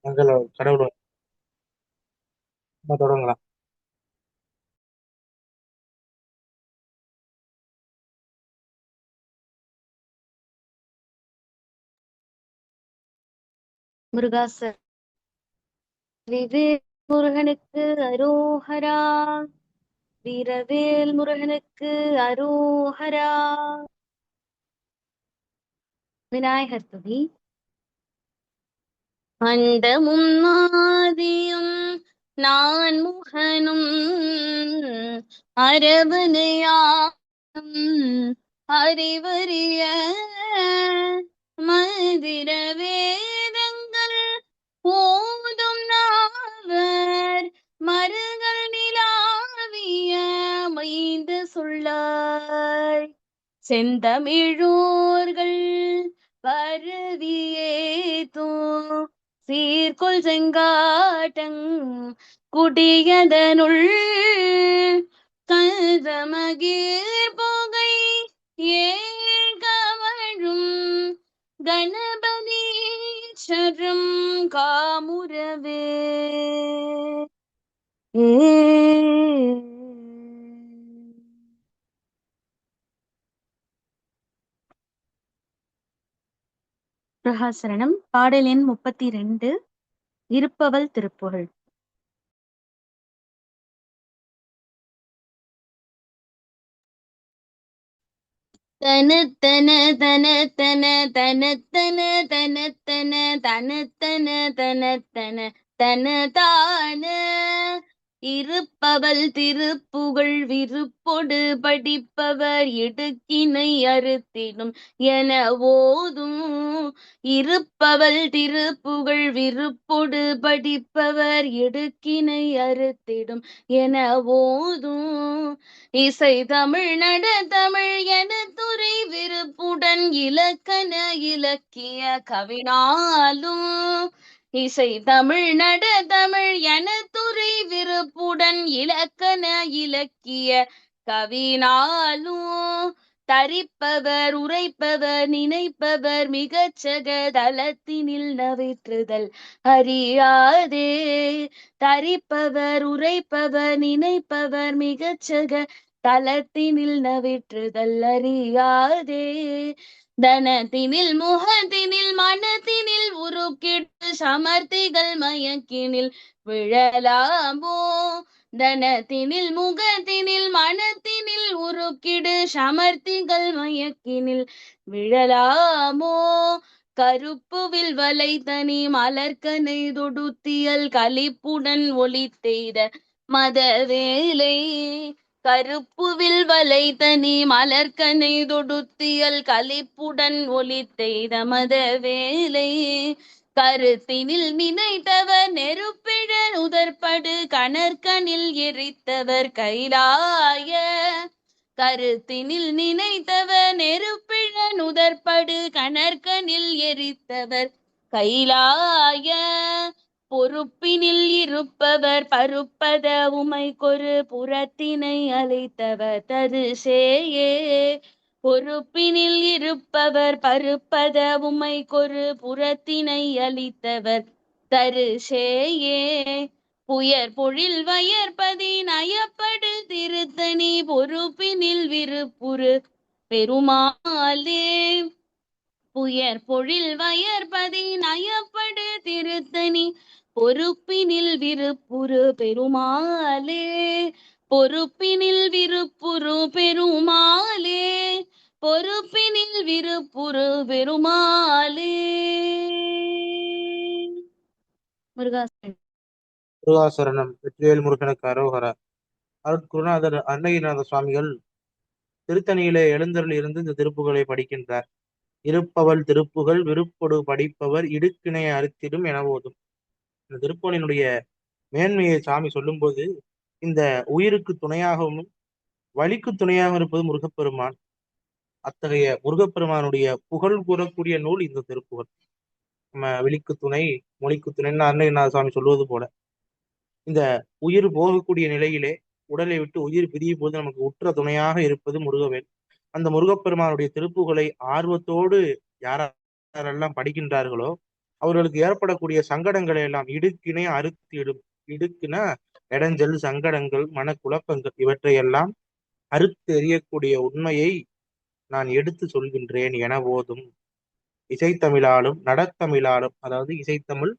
எங்களோட கடவுளோட நம்ம தொடங்கலாம். முருகாசர் வெவ்வேல் முருகனுக்கு அரோஹரா. வீரவேல் முருகனுக்கு அரோஹரா. விநாயகர் துதி. அண்டமும் ஆதியும் நான் முகனும் அரவணையாம் அறிவறிய மந்திர வேதங்கள் ஓதும் நாவர் மருகள் நிலாவிய மைந்த சொல்லாய் செந்தமிழோர்கள் பரவியேதோ சீர்கொள் செங்காட்டங் குடியதனுள் கதமகீர் புகை ஏகவழும் கணபதீச்சரம் காமுரவே. பிரகாசரணம் பாடல் எண் 32. இருப்பவள் திருப்புகழ். தனத்தன தனத்தன தனத்தன தனத்தன தனத்தன தனத்தன தனதான இருப்பவள் திருப்புகழ் விருப்பொடு படிப்பவர் இடுக்கினை அறுத்திடும் என ஓதும். இருப்பவள் திருப்புகழ் விருப்பொடு படிப்பவர் இடுக்கினை அறுத்திடும் என ஓதும். இசை தமிழ் நட தமிழ் என துறை விருப்புடன் இலக்கண இலக்கிய கவினாலும். இசை தமிழ் நட தமிழ் என துறை விருப்புடன் இலக்கண இலக்கிய கவினாலும். தரிப்பவர் உரைப்பவர் நினைப்பவர் மிகச்சக தளத்தினில் நவிற்றுதல் அறியாதே. தரிப்பவர் உரைப்பவர் நினைப்பவர் மிகச்சக தளத்தினில் நவிற்றுதல் அறியாதே. தனத்தினில் முகத்தினில் மனத்தினில் உருக்கிட்டு சமர்த்திகள் மயக்கினில் விழலாமோ. தனத்தினில் முகத்தினில் மனத்தினில் உருக்கிடு சமர்த்திகள் மயக்கினில் விழலாமோ. கருப்புவில் வலை தனி மலர்கனை தொடுத்தியல் கலிப்புடன் ஒளித்தெய்த மதவேலை. கருப்புவில் வலை தனி மலர்கனை தொடுத்தியல் கலிப்புடன் ஒளித்தெய்த மதவேலை. கருத்தினில் நினைத்தவர் நெருப்பிழ உதற்படு கணற்கனில் எரித்தவர் கைலாய. கருத்தினில் நினைத்தவர் நெருப்பிழ நுதற்படு கணற்கனில் எரித்தவர் கைலாய. பொறுப்பினில் இருப்பவர் பருப்பத உமைக்கொரு புறத்தினை அழைத்தவர் தருசேயே. பொறுப்பினில் இருப்பவர் பருப்பத உமைக்கொரு புறத்தினை அளித்தவர் தருசேயே. புயற் பொழில் வயற்பதி நயப்படு திருத்தணி பொறுப்பினில் விருப்புறு பெருமாளே. புயற் பொழில் வயற்பதி நயப்படு திருத்தணி பொறுப்பினில் விருப்புறு பெருமாளே. பொறுப்பினில் விருப்புறு பெருமாளே. பொறுப்பினில் விருப்புறு பெருமாளே. முருகாசன். முருகாசரணம் வெற்றிவேல் முருகனுக்கு அரோகரா. அருட்குருநாதர் அருணகிரிநாத சுவாமிகள் திருத்தணியிலே எழுந்தருள் இருந்து இந்த திருப்புகளை படிக்கின்றார். இருப்பவள் திருப்புகள் விருப்பொடு படிப்பவர் இடுக்கினை அறுத்திடும் என ஓதும். இந்த திருப்புகளினுடைய மேன்மையை சாமி சொல்லும்போது, இந்த உயிருக்கு துணையாகவும் வழிக்கு துணையாகவும் இருப்பது முருகப்பெருமான். அத்தகைய முருகப்பெருமானுடைய புகழ் கூறக்கூடிய நூல் இந்த திருப்புகள். நம்ம விழிக்கு துணை மொழிக்கு துணைன்னு அருணகிரிநாத சுவாமி சொல்வது போல, இந்த உயிர் போகக்கூடிய நிலையிலே உடலை விட்டு உயிர் பிரியும் போது நமக்கு உற்ற துணையாக இருப்பது முருகவேல். அந்த முருகப்பெருமானுடைய திருப்புகளை ஆர்வத்தோடு யாரெல்லாம் படிக்கின்றார்களோ அவர்களுக்கு ஏற்படக்கூடிய சங்கடங்களை எல்லாம் இடுக்கினை அறுத்திடும். இடுக்குனா இடைஞ்சல், சங்கடங்கள், மனக்குழப்பங்கள் இவற்றையெல்லாம் அறுத்தெறியக்கூடிய உண்மையை நான் எடுத்து சொல்கின்றேன் என போதும். இசைத்தமிழாலும் நடத்தமிழாலும், அதாவது இசைத்தமிழ்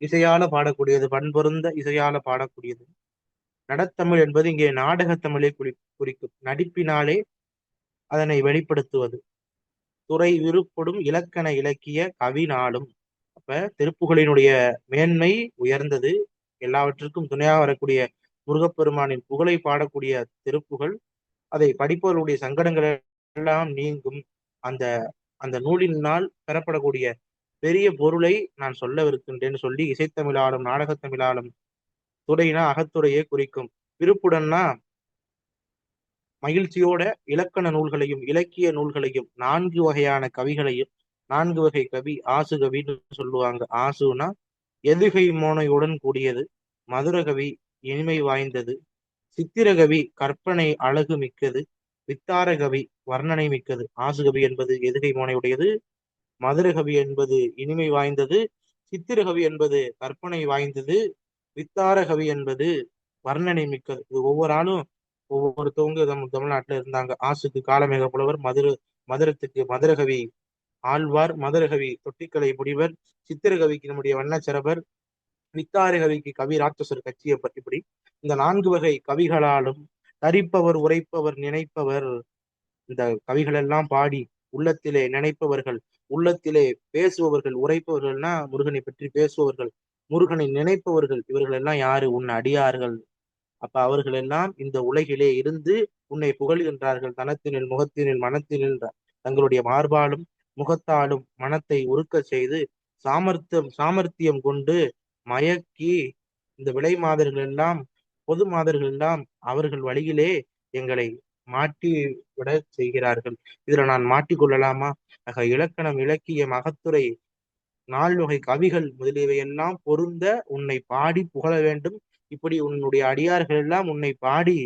இசையால பாடக்கூடியது, பண்பொருந்த இசையால பாடக்கூடியது. நடத்தமிழ் என்பது இங்கே நாடகத்தமிழை குறிக்கும். நடிப்பினாலே அதனை வெளிப்படுத்துவது. துறை விருப்பொடும் இலக்கண இலக்கிய கவினாலும். அப்ப திருப்புகழினுடைய மேன்மை உயர்ந்தது. எல்லாவற்றிற்கும் துணையாக வரக்கூடிய முருகப்பெருமானின் புகழை பாடக்கூடிய திருப்புகழ். அதை படிப்பவர்களுடைய சங்கடங்கள் எல்லாம் நீங்கும். அந்த அந்த நூலினால் பெறப்படக்கூடிய பெரிய பொருளை நான் சொல்லவிருக்கின்றேன்னு சொல்லி இசைத்தமிழாலும் நாடகத்தமிழாலும் துறைனா அகத்துறையை குறிக்கும். விருப்புடன்னா மகிழ்ச்சியோட இலக்கண நூல்களையும் இலக்கிய நூல்களையும் 4 வகையான கவிகளையும், 4 வகை கவி ஆசு கவின்னு சொல்லுவாங்க. ஆசுனா எதுகை மோனையுடன் கூடியது, மதுரகவி இனிமை வாய்ந்தது, சித்திரகவி கற்பனை அழகு மிக்கது, வித்தாரகவி வர்ணனை மிக்கது. ஆசுகவி என்பது எதுகை மோனையுடையது, மதுரகவி என்பது இனிமை வாய்ந்தது, சித்திரகவி என்பது கற்பனை வாய்ந்தது, வித்தாரகவி என்பது வர்ணனை மிக்கது. இது ஒவ்வொரு ஆளும் ஒவ்வொருத்தவங்க தமிழ்நாட்டுல இருந்தாங்க. ஆசுக்கு காலமேக புலவர், மதுரத்துக்கு மதுரகவி ஆழ்வார், மதுரகவி தொட்டிக்கலை முடிவர், சித்திரகவிக்கு நம்முடைய வண்ணச்சரபர், வித்தாரகவிக்கு கவி ராட்சசர் கச்சியப்பர். இப்படி இந்த 4 வகை கவிகளாலும் தரிப்பவர், உரைப்பவர், நினைப்பவர், இந்த கவிகள் எல்லாம் பாடி உள்ளத்திலே நினைப்பவர்கள், உள்ளத்திலே பேசுபவர்கள். உரைப்பவர்கள்னா முருகனை பற்றி பேசுபவர்கள், முருகனை நினைப்பவர்கள். இவர்கள் எல்லாம் யாரு? உன் அடியார்கள். அப்ப அவர்கள் எல்லாம் இந்த உலகிலே இருந்து உன்னை புகழ்கின்றார்கள். தனத்தினில் முகத்தினில் மனத்தினில் தங்களுடைய மார்பாலும் முகத்தாலும் மனத்தை உருக்க செய்து சாமர்த்தியம் கொண்டு மயக்கி இந்த விலை மாதர்கள் எல்லாம், பொது மாதர்கள் எல்லாம் அவர்கள் வழியிலே எங்களை மாட்டி விட செய்கிறார்கள். இதுல நான் மாட்டிக்கொள்ளலாமா? ஆக இலக்கணம், இலக்கியம், அகத்துறை, 4 வகை கவிகள் முதலியவையெல்லாம் பொருந்த உன்னை பாடி புகழ வேண்டும். இப்படி உன்னுடைய அடியார்கள் எல்லாம் உன்னை பாடி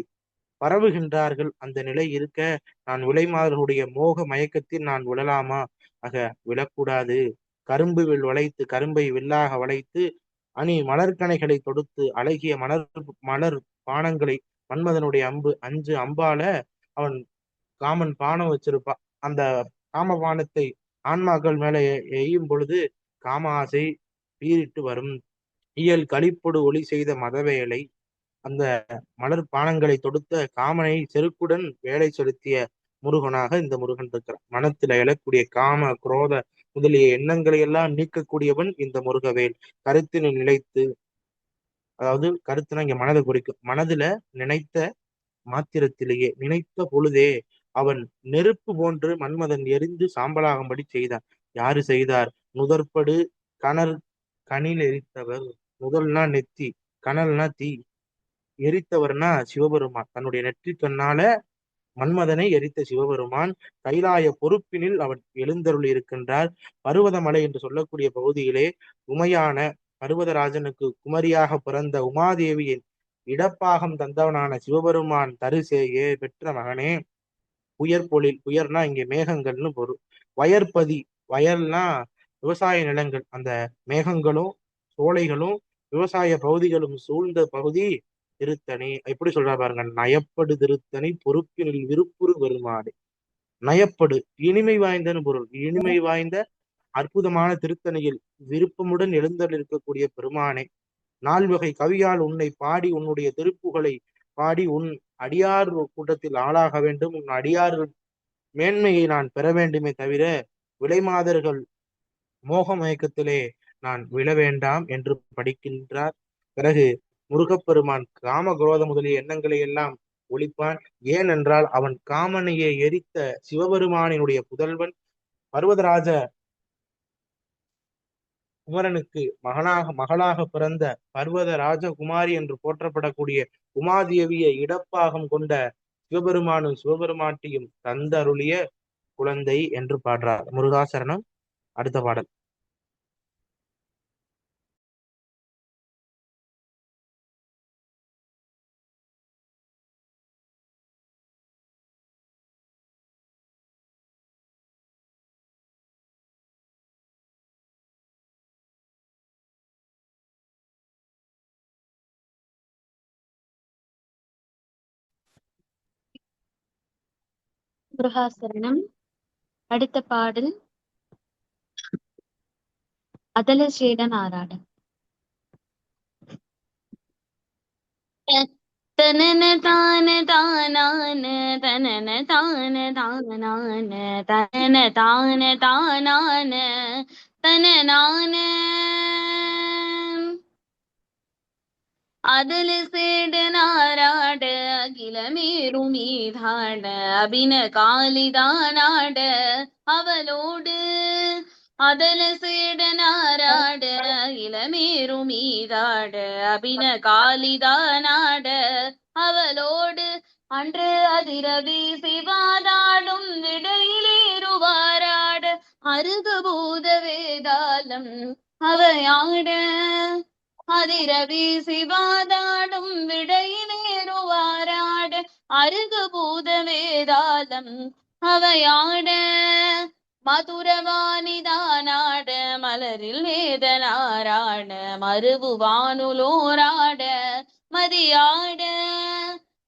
பரவுகின்றார்கள். அந்த நிலை இருக்க நான் விலைமாதர்களுடைய மோக மயக்கத்தில் நான் விழலாமா? ஆக விழக்கூடாது. கரும்பு வில் வளைத்து, கரும்பை வில்லாக வளைத்து, அணி மலர்கணைகளை தொடுத்து, அழகிய மலர் பானங்களை, மன்மதனுடைய அம்பு 5 அம்பால அவன் காமன் பானம் வச்சிருப்பான். அந்த காமபானத்தை ஆன்மாக்கள் மேல எய்யும் பொழுது காம ஆசை பீரிட்டு வரும். இயல் களிப்பொடு ஒளி செய்த மதவேலை, அந்த மலர் பானங்களை தொடுத்த காமனை செருக்குடன் வேலை செலுத்திய முருகனாக இந்த முருகன் இருக்கிறான். மனத்துல எழக்கூடிய காம குரோத முதலிய எண்ணங்களை எல்லாம் நீக்கக்கூடியவன் இந்த முருகவேல். கருத்தினில் நிலைத்து, அதாவது கருத்துனா இங்க மனதை குறிக்கும். மனதுல நினைத்த மாத்திரத்திலேயே, நினைத்த பொழுதே அவன் நெருப்பு போன்று மன்மதன் எரிந்து சாம்பலாகும்படி செய்தான். யாரு செய்தார்? நுதற்படு கனல் கனில் எரித்தவர். முதல்னா நெத்தி, கனல்னா தீ, எரித்தவர்னா சிவபெருமான். தன்னுடைய நெற்றி கண்ணால மன்மதனை எரித்த சிவபெருமான் கைலாய பொறுப்பினில் அவன் எழுந்தருள் இருக்கின்றார். பருவதமலை என்று சொல்லக்கூடிய பகுதியிலே உமையான பருவதராஜனுக்கு குமரியாக பிறந்த உமாதேவியின் இடப்பாகம் தந்தவனான சிவபெருமான் தரிசேயே பெற்ற மகனே, புயற்பொழில், புயர்னா இங்கே மேகங்கள்னு பொருள். வயற்பதி, வயல்னா விவசாய நிலங்கள். அந்த மேகங்களும் சோலைகளும் விவசாய பகுதிகளும் சூழ்ந்த பகுதி திருத்தணி. எப்படி சொல்றா பாருங்க, நயப்படு திருத்தணி பொறுப்பினில் விருப்புறு பெருமாடு. நயப்படு இனிமை வாய்ந்தன்னு பொருள். இனிமை வாய்ந்த அற்புதமான திருத்தணியில் விருப்பமுடன் எழுந்தருள் இருக்கக்கூடிய பெருமானே, 4 வகை கவியால் உன்னை பாடி, உன்னுடைய திருப்புகளை பாடி உன் அடியார் கூட்டத்தில் ஆளாக வேண்டும். உன் அடியார்கள் மேன்மையை நான் பெற வேண்டுமே தவிர விலைமாதர்கள் மோக மயக்கத்திலே நான் விழ வேண்டாம் என்று படிக்கின்றார். பிறகு முருகப்பெருமான் காம குரோத முதலிய எண்ணங்களை எல்லாம் ஒழிப்பான். ஏனென்றால் அவன் காமனையை எரித்த சிவபெருமானினுடைய புதல்வன். பர்வதராஜ குமரனுக்கு மகளாக பிறந்த பர்வத ராஜகுமாரி என்று போற்றப்படக்கூடிய உமாதேவியை இடப்பாகம் கொண்ட சிவபெருமானும் சிவபெருமாட்டியும் தந்தருளிய குழந்தை என்று பாடுறார். முருகாசரணம். அடுத்த பாடல். முருகாசரணம். அடுத்த பாடல் அதலசேடன் ஆராடம். தனன தான தானான தனன தான தானான தனன தான தானான தனனான அதல சேடனாராட அகிலமேரும் மீதாட அபின காலிதானாட அவளோடு அதல சேடனாராட இளமேரும் மீதாட அபின காலிதானாட அவளோடு அன்று அதிரவி சிவாதாடும் விடையிலேறுவாராட அருகபூத வேதாளம் அவையாட அதிரவி சிவாதாடும் விடையிலேறுவாராட அருகபூத வேதாளம் அவையாட மதுரவாணிதானாட மலரில் வேதனாராட மருவுவானுலோராட மதியாட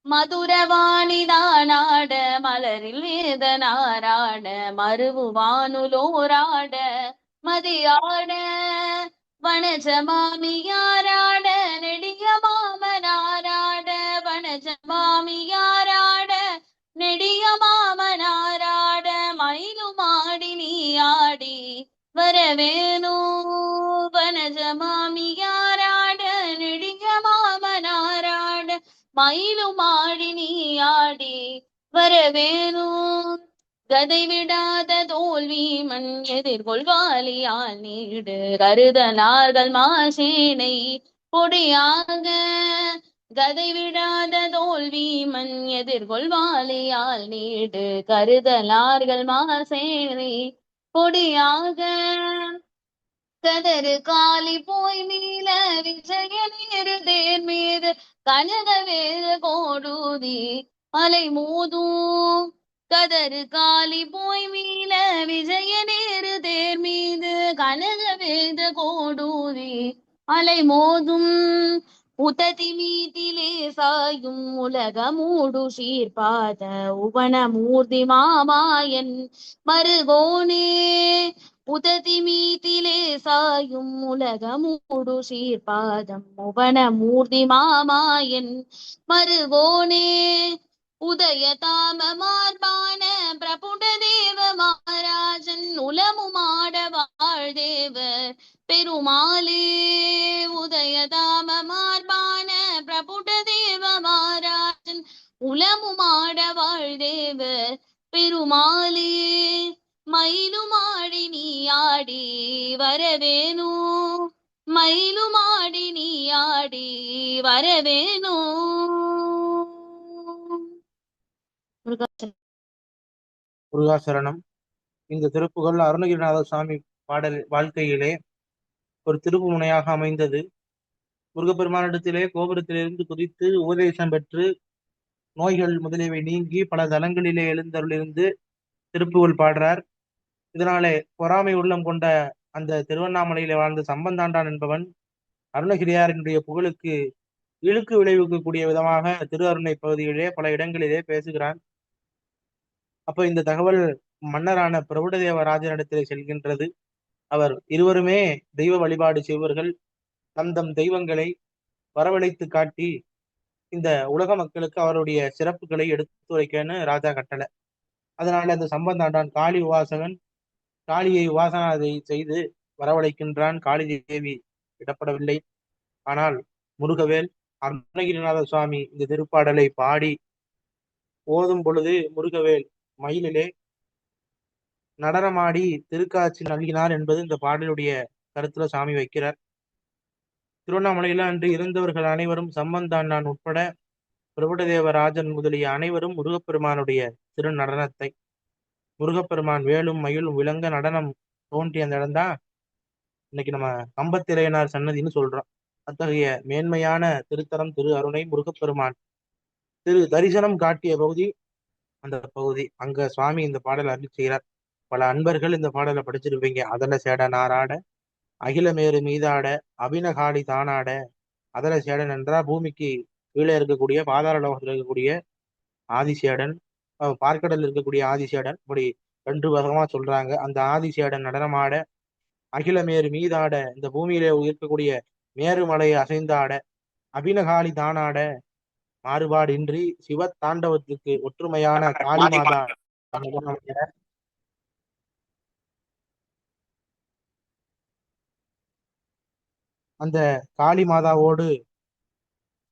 மதுரவாணிதானாட மலரில் வேதனாராட மருவுவானுலோராட மதியாட வனஜமாமியாராட நெடிய மாமனாராட வனஜமாமியாராட நெடிய மாமனாராட மயிலுமாடி நீயாடி வரவேணு வனஜமாமியாராட நெடிய மாமனாராட மயிலுமாடி நீயாடி வரவேணு கதை விடாத தோல்வி மண் எதிர்கொள்வாலியால் நீடு கருதலார்கள் மாசேனை பொடியாக கதை விடாத தோல்வி மண் எதிர்கொள்வாலியால் நீடு கருதலார்கள் மாசேனை பொடியாக கதறு காலி போய் மீள விஜய நேரு தேர் மீது கனக வேறு கோடூதி அலை மோதும் கதறு காலி போய் மீள விஜய நேரு தேர் மீது கனக வேத கோடூதி அலை மோதும் உததி மீதிலே சாயும் உலக மூடு சீர்பாத உவன மூர்த்தி மாமாயன் மருகோனே உததி மீதிலே சாயும் உலக மூடு சீர்பாதம் உவன மூர்த்தி மாமாயன் மருகோனே உதய தாம மார்பான பிரபுட தேவ மகாராஜன் உலமுமாட வாழ்தேவ பெருமாளே உதய தாம மார்பான பிரபுட தேவ மகாராஜன் உலமுமாட வாழ்தேவ பெருமாளே மயிலுமாடி நீயாடி வரவேணு மயிலுமாடி நீயாடி வரவேணு. முருகாசரணம். இந்த திருப்புகள் அருணகிரிநாத சுவாமி பாடல் வாழ்க்கையிலே ஒரு திருப்பு முனையாக அமைந்தது. முருகப்பெருமானிடத்திலே கோபுரத்திலிருந்து குதித்து உபதேசம் பெற்று நோய்கள் முதலியவை நீங்கி பல தலங்களிலே எழுந்தருளிருந்து திருப்புகள் பாடுறார். இதனாலே பொறாமை உள்ளம் கொண்ட அந்த திருவண்ணாமலையிலே வாழ்ந்த சம்பந்தாண்டான் என்பவன் அருணகிரியாரினுடைய புகழுக்கு இழுக்கு விளைவிக்கக்கூடிய விதமாக திரு அருணை பகுதியிலே பல இடங்களிலே பேசுகிறான். அப்ப இந்த தகவல் மன்னரான பிரபுடதேவராஜனிடத்திலே செல்கின்றது. அவர் இருவருமே தெய்வ வழிபாடு செய்வர்கள். தம் தம் தெய்வங்களை வரவழைத்து காட்டி இந்த உலக மக்களுக்கு அவருடைய சிறப்புகளை எடுத்துரைக்கன்னு ராஜா கட்டளை. அதனால அந்த சம்பந்தாண்டான் காளி உபாசகன் காளியை உபாசனா செய்து வரவழைக்கின்றான். காளி தேவி விடப்படவில்லை. ஆனால் முருகவேல் அருணகிரிநாத சுவாமி இந்த திருப்பாடலை பாடி ஓதும் பொழுது முருகவேல் மயிலிலே நடனமாடி திருக்காட்சி நல்கினார் என்பது இந்த பாடலுடைய கருத்துல சாமி வைக்கிறார். திருவண்ணாமலையில அன்று இருந்தவர்கள் அனைவரும் சம்பந்தாண்டான் உட்பட பிரபுடதேவராஜன் முதலிய அனைவரும் முருகப்பெருமானுடைய திரு நடனத்தை முருகப்பெருமான் வேலும் மயிலும் விளங்க நடனம் தோன்றிய அந்த இடம்தான் இன்னைக்கு நம்ம கம்பத்திரையனார் சன்னதின்னு சொல்றோம். அத்தகைய மேன்மையான திருத்தலம் திரு அருணை முருகப்பெருமான் திரு தரிசனம் காட்டிய பகுதி அந்த பகுதி. அங்க சுவாமி இந்த பாடலை அருளி செய்கிறார். பல அன்பர்கள் இந்த பாடலை படிச்சிருப்பீங்க. அதல சேடன் ஆராட அகிலமேறு மீதாட அபினகாளி தானாட. அதல சேடன் என்றா பூமிக்கு கீழே இருக்கக்கூடிய பாதாள லோகத்தில் இருக்கக்கூடிய ஆதிசேடன். பார்க்கடல் இருக்கக்கூடிய ஆதிசேடன், இப்படி 2 விதமா சொல்றாங்க. அந்த ஆதிசேடன் நடனமாட, அகிலமேரு மீதாட, இந்த பூமியிலே இருக்கக்கூடிய மேருமலை அசைந்தாட, அபினகாளி தானாட, மாறுபாடின்றி சிவ தாண்டவத்துக்கு ஒற்றுமையான காளிமாதா நடனமாட, அந்த காளி மாதாவோடு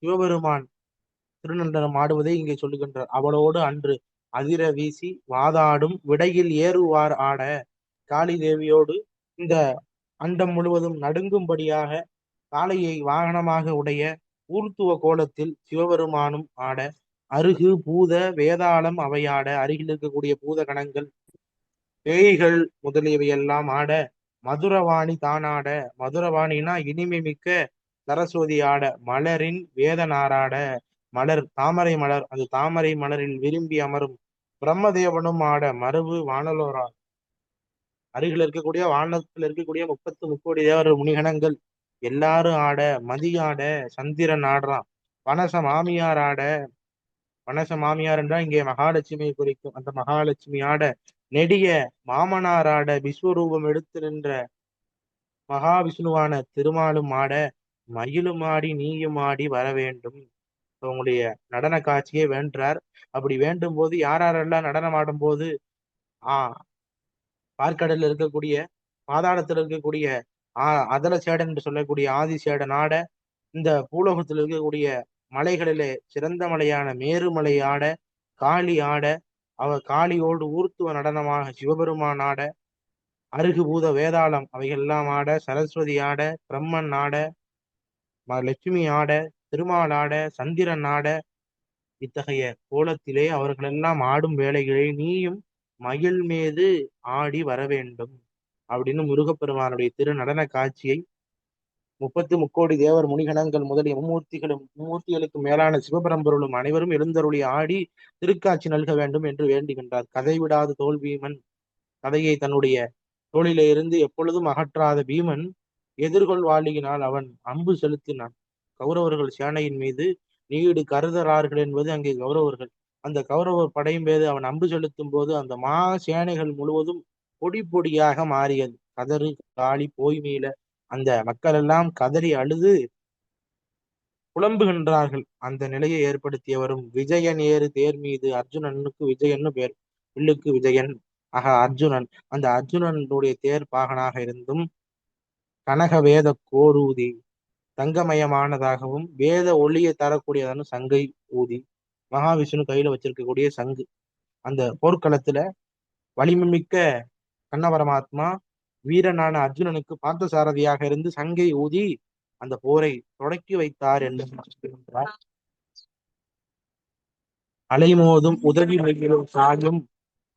சிவபெருமான் திருநண்டனம் ஆடுவதை இங்கே சொல்லுகின்றார். அவளோடு அன்று அதிர வீசி வாதாடும் விடையில் ஏறுவார் ஆட, காளி தேவியோடு இந்த அண்டம் முழுவதும் நடுங்கும்படியாக காளையை வாகனமாக உடைய ஊர்த்துவ கோலத்தில் சிவபெருமானும் ஆட, அருகு பூத வேதாளம் அவையாட, அருகில் இருக்கக்கூடிய பூத கணங்கள் பேய்கள் முதலியவையெல்லாம் ஆட, மதுரவாணி தானாட, மதுரவாணினா இனிமை மிக்க சரஸ்வதி ஆட, மலரின் வேதனாராட, மலர் தாமரை மலர், அந்த தாமரை மலரில் விரும்பி அமரும் பிரம்மதேவனும் ஆட, மருவு வானலோரா, அருகில் இருக்கக்கூடிய வானத்தில் இருக்கக்கூடிய 30 முக்கோடி தேவர் முனிகணங்கள் எல்லாரும் ஆட, மதியாட, சந்திரன் ஆடுறான், பனச மாமியார் ஆட, பனச மாமியார் என்றால் இங்கே மகாலட்சுமியை குறிக்கும். அந்த மகாலட்சுமி ஆட, நெடிய மாமனார் ஆட, விஸ்வரூபம் எடுத்து நின்ற மகாவிஷ்ணுவான திருமாலும் ஆட, மயிலும் ஆடி நீயும் ஆடி வர வேண்டும். உங்களுடைய நடன காட்சியை வேண்டார். அப்படி வேண்டும் போது யார் யாரெல்லாம் நடனம் ஆடும் போது ஆஹ் பார்க்கடல்ல இருக்கக்கூடிய பாதாளத்தில் இருக்கக்கூடிய அதல சேடன் என்று சொல்லக்கூடிய ஆதிசேடன் ஆட, இந்த பூலோகத்தில் இருக்கக்கூடிய மலைகளிலே சிறந்த மலையான மேருமலை ஆட, காளி ஆட, காளியோடு ஊர்த்துவ நடனமாக சிவபெருமான் ஆட, அருகுபூத வேதாளம் அவைகள்லாம் ஆட, சரஸ்வதி ஆட, பிரம்மன் ஆட, லட்சுமி ஆட, திருமால் ஆட, சந்திரன் ஆட, இத்தகைய கோலத்திலே அவர்களெல்லாம் ஆடும் வேளைகளில் நீயும் மயில் மீது ஆடி வர வேண்டும் அப்படின்னு முருகப்பெருமானுடைய திரு நடன காட்சியை 30 முக்கோடி தேவர் முனிகணங்கள் முதலிய மும்மூர்த்திகளுக்கு மேலான சிவபரம்பொருளும் அனைவரும் எழுந்தருளி ஆடி திருக்காட்சி நல்க வேண்டும் என்று வேண்டுகின்றார். கதை விடாத தோல் பீமன், கதையை தன்னுடைய தோளிலே இருந்து எப்பொழுதும் அகற்றாத பீமன் எதிர்கொள்வாளியினால் அவன் அம்பு செலுத்தினான். கௌரவர்கள் சேனையின் மீது நீடு கருதறார்கள் என்பது அங்கே கௌரவர்கள். அந்த கௌரவர் படையும் போது அவன் அம்பு செலுத்தும் போது அந்த மா சேனைகள் முழுவதும் பொடி பொடியாக மாறியது. கதறு காளி போய் மீள அந்த மக்கள் எல்லாம் கதறி அழுது புலம்புகின்றார்கள். அந்த நிலையை ஏற்படுத்தியவரும் விஜயன் ஏறு தேர் மீது, அர்ஜுனனுக்கு விஜயன்னு பேர், வில்லுக்கு விஜயன். ஆக அர்ஜுனன், அந்த அர்ஜுனனுடைய தேர் பாகனாக இருந்தும் கனக வேத கோரூதி தங்கமயமானதாகவும் வேத ஒளியை தரக்கூடியதான சங்கை ஊதி, மகாவிஷ்ணு கையில வச்சிருக்கக்கூடிய சங்கு, அந்த போர்க்களத்துல வலிமை மிக்க கண்ண பரமாத்மா வீரனான அர்ஜுனனுக்கு பார்த்த சாரதியாக இருந்து சங்கை ஊதி அந்த போரை தொடக்கி வைத்தார் என்று சொல்கிறார். அலைமோதும் உதவி சாயும்,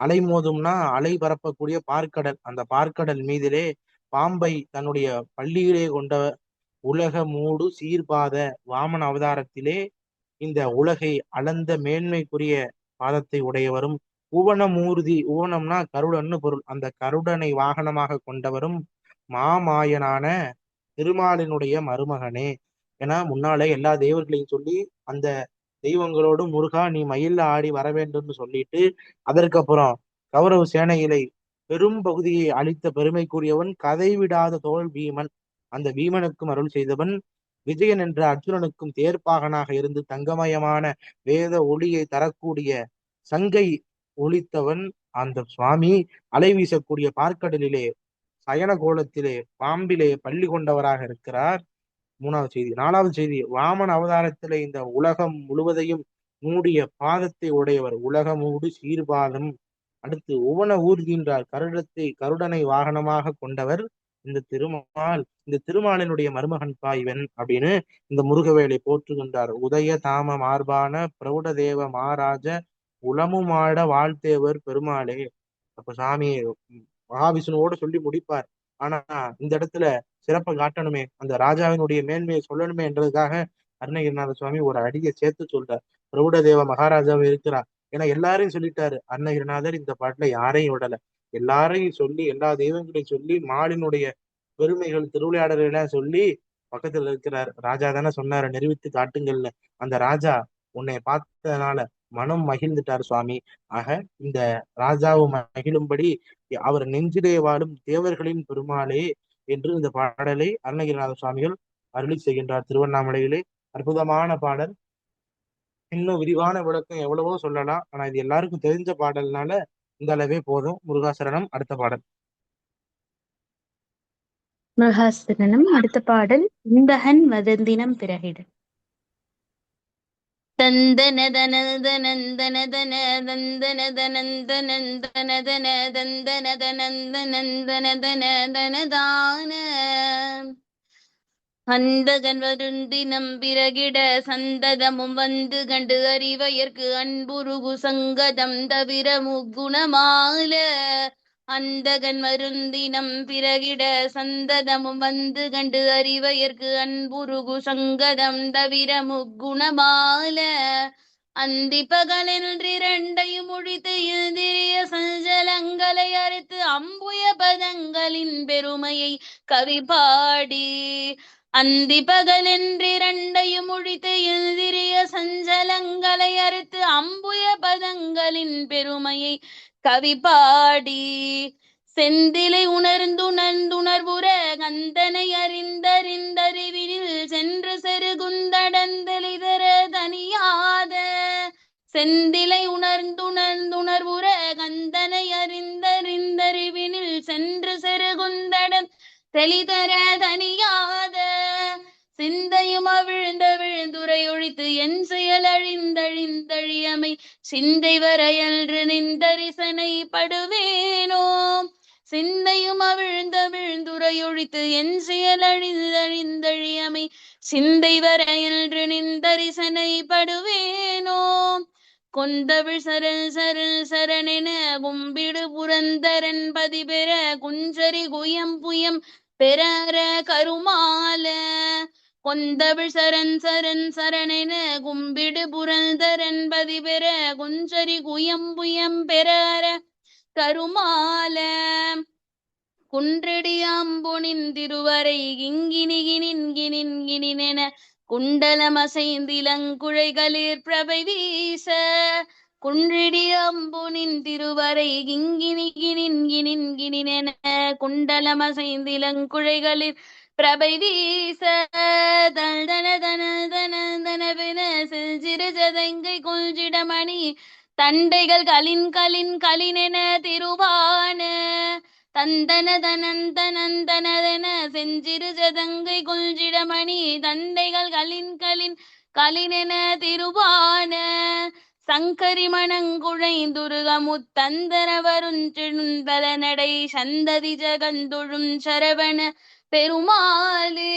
அலைமோதும்னா அலை பரப்பக்கூடிய பார்க்கடல், அந்த பார்க்கடல் மீதிலே பாம்பை தன்னுடைய பள்ளியிலே கொண்ட உலக மூடு சீர்பாத வாமன அவதாரத்திலே இந்த உலகை அளந்த மேன்மைக்குரிய பாதத்தை உடையவரும், உவனமூர்தி, உவனம்னா கருடன்னு பொருள், அந்த கருடனை வாகனமாக கொண்டவரும் மாமாயனான திருமாலினுடைய மருமகனே. ஏன்னா முன்னாலே எல்லா தெய்வங்களையும் சொல்லி அந்த தெய்வங்களோடு முருகா நீ மயில்ல ஆடி வர வேண்டும்னு சொல்லிட்டு அதற்கப்புறம் கௌரவ சேனையிலை பெரும் பகுதியை அளித்த பெருமைக்குரியவன் கதை விடாத தோல் பீமன். அந்த பீமனுக்கும் அருள் செய்தவன் விஜயன் என்ற அர்ஜுனனுக்கும் தேர்ப்பாகனாக இருந்து தங்கமயமான வேத ஒளியை தரக்கூடிய சங்கை ஒளித்தவன் அந்த சுவாமி அலை வீசக்கூடிய பார்க்கடலிலே சயன கோலத்திலே பாம்பிலே பள்ளி கொண்டவராக இருக்கிறார். 3வது செய்தி. 4வது செய்தி, வாமன அவதாரத்திலே இந்த உலகம் முழுவதையும் மூடிய பாதத்தை உடையவர், உலகமூடு சீர்பாதம். அடுத்து உவன ஊர்கின்றார், கருடனை வாகனமாக கொண்டவர் இந்த திருமால். இந்த திருமாலினுடைய மருமகன் பாய்வன் அப்படின்னு இந்த முருகவேலை போற்றுகின்றார். உதய தாம மார்பான பிரௌட தேவ மாராஜ உளமுமாட வாழ்த்தேவர் பெருமாளே. அப்ப சாமி மகாவிஷ்ணுவோடு சொல்லி முடிப்பார். ஆனா இந்த இடத்துல சிறப்பை காட்டணுமே, அந்த ராஜாவினுடைய மேன்மையை சொல்லணுமே என்றதுக்காக அருணகிரிநாத சுவாமி ஒரு அடியை சேர்த்து சொல்றார். பிரபுட தேவ மகாராஜாவை இருக்கிறார். ஏன்னா எல்லாரையும் சொல்லிட்டாரு அருணகிரிநாதர், இந்த பாட்டுல யாரையும் விடல. எல்லாரையும் சொல்லி எல்லா தெய்வங்களையும் சொல்லி மாலினுடைய பெருமைகள் திருவிளையாடல்கள் எல்லாம் சொல்லி பக்கத்துல இருக்கிறார். ராஜா தானே சொன்னாரு நிரூபித்து காட்டுங்கள்னு. அந்த ராஜா உன்னை பார்த்ததுனால மனம் மகிழ்ந்துட்டார் சுவாமி. ஆக இந்த ராஜாவும் மகிழும்படி அவர் நெஞ்சிலே வாழும் தேவர்களின் பெருமாளே என்று இந்த பாடலை அருணகிரிநாத சுவாமிகள் அருளி செய்கின்றார் திருவண்ணாமலையிலே. அற்புதமான பாடல். இன்னும் விரிவான விளக்கம் எவ்வளவோ சொல்லலாம். ஆனா இது எல்லாருக்கும் தெரிஞ்ச பாடல்னால இந்த அளவே போதும். முருகாசரணம். அடுத்த பாடல். முருகாசரணம். அடுத்த பாடல் இந்தகன் வதந்தினம் பிறகிட. தந்தன தனந்த நந்தன தன தந்தன தனந்த நந்தன தன தந்தன தனந்த நந்தன தன தனதான அந்தகன் வருந்தினம் பிறகிட சந்ததமும் வந்து கண்டு அறிவயற்கு அன்புருகு சங்கதம் தவிர முக்குணமால அந்தகன் மருந்தினம் பிறகிட சந்ததமும் வந்து கண்டு அறிவயற்கு அன்புருகு சங்கதம் தவிர முக்குணமால அந்தி பகலென்றிரண்டையும் ஒழித்து இந்திரிய சஞ்சலங்களை அறுத்து அம்புய பதங்களின் பெருமையை கவி பாடி அந்தி பகலென்றிரண்டையும் ஒழித்து இந்திரிய சஞ்சலங்களை அறுத்து அம்புய பதங்களின் பெருமையை கவி பாடி செந்திலை உணர்ந்துணர்ந்துணர்வுற கந்தனை அறிந்தறிந்தறிவினில் சென்று செருகுந்தடந்தெளிதர தனியாத செந்திலை உணர்ந்துணர்ந்துணர்வுற கந்தனை அறிந்தறிந்தறிவினில் சென்று செருகுந்தடன் தெளிதர தனியாத சிந்தையும் அவிழ்ந்த விழுந்துரை ஒழித்து என் செயல் அழிந்தழிந்தழியமை சிந்தை வரையன்று நின்றரிசனை படுவேனோ சிந்தையும் அவிழ்ந்த விழுந்துரை ஒழித்து என் செயல் அழிந்தழிந்தழியமை சிந்தை வரையன்று நின்றரிசனை படுவேனோ கொந்தவிழ் சரண் சரண் சரணென கும்பிடு புரந்தரன் பதிபெற குஞ்சரி குயம் புயம் பெறற கருமால கொந்தவிழ் சரண் சரண் சரணென கும்பிடு புரந்தரன் பதிபெற குஞ்சரி குயம் புயம் பெறற கருமால குன்றடியாம்பொனின் திருவரை கிங்கினிகினின்கினின்கினினென குண்டலமசைந்திலங்குழைகளிற் பிரபை வீச குன்றடியாம்பொனின் திருவரை கிங்கினிகினின்கினின்கினினென குண்டலமசைந்திலங்குழைகளிற் பிரபை வீச தன தன தன தனவென செஞ்சிறு ஜதங்கை கொள்சிடமணி தண்டைகள் கலின் கலின் கலினென திருவான தந்தன தனந்தனந்தனதென செஞ்சிறு ஜதங்கை கொள்சிடமணி தண்டைகள் கலின் கலின் கலினென திருவான சங்கரி மணங்குழைந்துருகமுத்தந்தர வருஞ்செழுந்தல நடை சந்ததி ஜகந்தொழும் சரவண பெருமாளே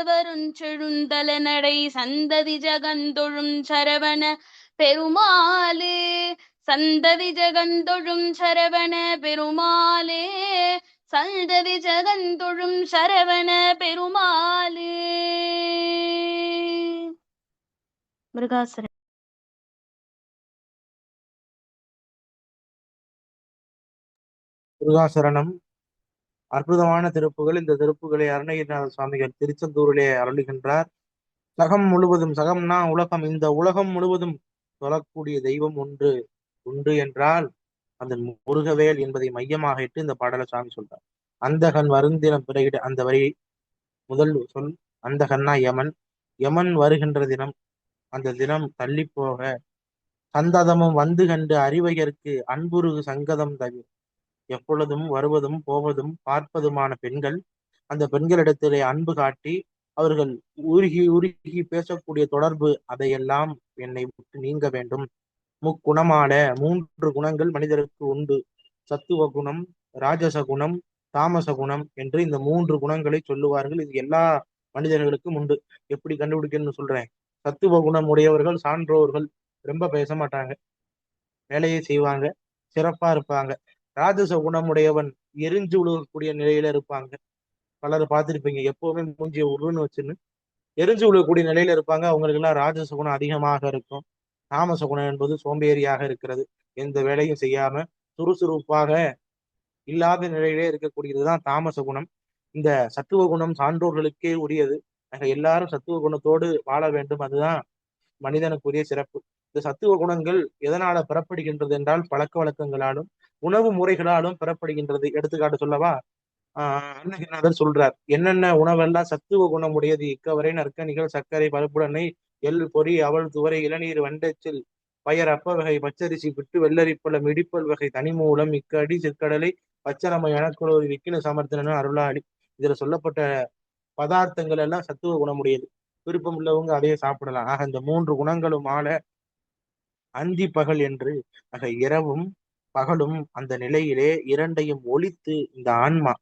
வருஞ்செழுந்தல நடை சந்ததி ஜகந்தொழும் சரவண பெருமாளே சந்ததி ஜகந்தொழும் சரவண பெருமாளே சந்ததி ஜகந்தொழும் சரவண பெருமாளே. முருகாசரணம். முருகாசரணம். அற்புதமான திருப்புகள். இந்த திருப்புகளை அருணகிரிநாத சுவாமிகள் திருச்செந்தூரிலே அருளுகின்றார். சகம் முழுவதும், சகம்னா உலகம், இந்த உலகம் முழுவதும் சொல்லக்கூடிய தெய்வம் ஒன்று உண்டு என்றால் அந்த முருகவேல் என்பதை மையமாக இட்டு இந்த பாடலை சுவாமி சொல்றார். அந்தகன் வருந்தினம் பிறகிட, அந்த வரி முதல் சொல் அந்தகன்னா யமன். யமன் வருகின்ற தினம், அந்த தினம் தள்ளி போக சந்ததமும் வந்து கண்டு அறிவையர்க்கு அன்புருகு சங்கதம் தவிர எப்பொழுதும் வருவதும் போவதும் பார்ப்பதுமான பெண்கள் அந்த பெண்களிடத்திலே அன்பு காட்டி அவர்கள் உருகி உருகி பேசக்கூடிய தொடர்பு, அதையெல்லாம் என்னை விட்டு நீங்க வேண்டும். முக்குணமான 3 குணங்கள் மனிதருக்கு உண்டு. சத்துவ குணம், ராஜச குணம், தாமச குணம் என்று இந்த 3 குணங்களை சொல்லுவார்கள். இது எல்லா மனிதர்களுக்கும் உண்டு. எப்படி கண்டுபிடிக்கணும்னு சொல்றேன். சத்துவ குணம் உடையவர்கள் சான்றோர்கள், ரொம்ப பேச மாட்டாங்க, வேலையை செய்வாங்க, சிறப்பா இருப்பாங்க. ராஜச குணமுடையவன் எரிஞ்சு விழுகக்கூடிய நிலையில இருப்பாங்க. பலர் பார்த்திருப்பீங்க, எப்பவுமே மூஞ்சிய உருன்னு வச்சுன்னு எரிஞ்சு விழக்கூடிய நிலையில இருப்பாங்க. அவங்களுக்கு எல்லாம் ராஜச குணம் அதிகமாக இருக்கும். தாமச குணம் என்பது சோம்பேறியாக இருக்கிறது, எந்த வேலையும் செய்யாம சுறுசுறுப்பாக இல்லாத நிலையிலே இருக்கக்கூடியதுதான் தாமச குணம். இந்த சத்துவ குணம் சான்றோர்களுக்கே உரியது. எல்லாரும் சத்துவ குணத்தோடு வாழ வேண்டும். அதுதான் மனிதனுக்குரிய சிறப்பு. இந்த சத்துவ குணங்கள் எதனால பெறப்படுகின்றது என்றால் பழக்க வழக்கங்களாலும் உணவு முறைகளாலும் பெறப்படுகின்றது. எடுத்துக்காட்டு சொல்லவா? அருணகிரிநாதர் சொல்றார், என்னென்ன உணவெல்லாம் சத்துவ குணம் உடையது இக்கவரை நற்கனிகள் சர்க்கரை பருப்புடனை எள் பொறி அவல் துவரை இளநீர் வண்டச்சில் பயர் அப்ப வகை பச்சரிசி பிட்டு வெள்ளரிப்பழம் இடிப்பல் வகை தனிமூலம் இக்கடி சிற்கடலை பச்சரம எனக்குள்ள விக்கின சமர்த்தன அருளாளி. இதுல சொல்லப்பட்ட பதார்த்தங்கள் எல்லாம் சத்துவ குணமுடையது. விருப்பம் உள்ளவங்க அதையே சாப்பிடலாம். ஆக இந்த 3 குணங்களும் ஆள அந்தி பகல் என்று இரவும் பகலும் அந்த நிலையிலே இரண்டையும் ஒழித்து இந்த ஆன்மா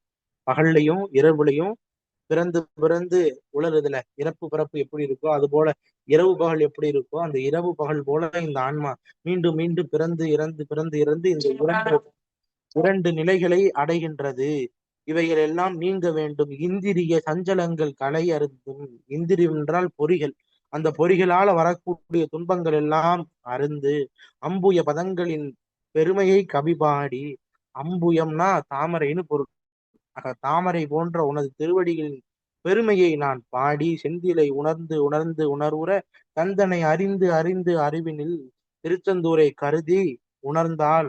பகல்லையும் இரவுலையும் பிறந்து பிறந்து உலருதுல இறப்பு பிறப்பு எப்படி இருக்கோ அது போல இரவு பகல் எப்படி இருக்கோ அந்த இரவு பகல் போல இந்த ஆன்மா மீண்டும் மீண்டும் பிறந்து இறந்து பிறந்து இறந்து இந்த இரண்டு நிலைகளை அடைகின்றது. இவைகள் எல்லாம் நீங்க வேண்டும். இந்திரிய சஞ்சலங்கள் கலை அருந்தும். இந்திரியம் என்றால் பொறிகள். அந்த பொறிகளால வரக்கூடிய துன்பங்கள் எல்லாம் அருந்து அம்புய பதங்களின் பெருமையை கவிபாடி. அம்புயம்னா தாமரைன்னு பொருள். தாமரை போன்ற உனது திருவடிகளின் பெருமையை நான் பாடி செந்திலை உணர்ந்து உணர்ந்து உணர்வுற கந்தனை அறிந்து அறிந்து அறிவினில் திருச்செந்தூரை கருதி உணர்ந்தால்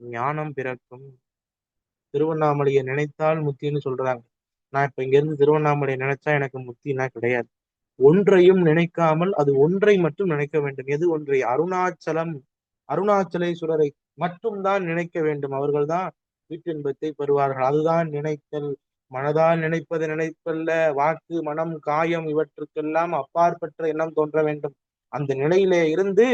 ஞானம் பிறக்கும். திருவண்ணாமலையை நினைத்தால் முத்தின்னு சொல்றாங்க. நான் இப்ப இங்க இருந்து திருவண்ணாமலையை நினைச்சா எனக்கு முத்தினா கிடையாது. ஒன்றையும் நினைக்காமல் அது ஒன்றை மட்டும் நினைக்க வேண்டும். எது ஒன்றை? அருணாச்சலம், அருணாச்சலேஸ்வரரை மட்டும் தான் நினைக்க வேண்டும். அவர்கள்தான் வீட்டின்பத்தை பெறுவார்கள். அதுதான் நினைத்தல். மனதால் நினைப்பது நினைப்பல்ல, வாக்கு மனம் காயம் இவற்றுக்கெல்லாம் அப்பாற்பட்ட எண்ணம் தோன்ற வேண்டும். அந்த நிலையிலே இருந்து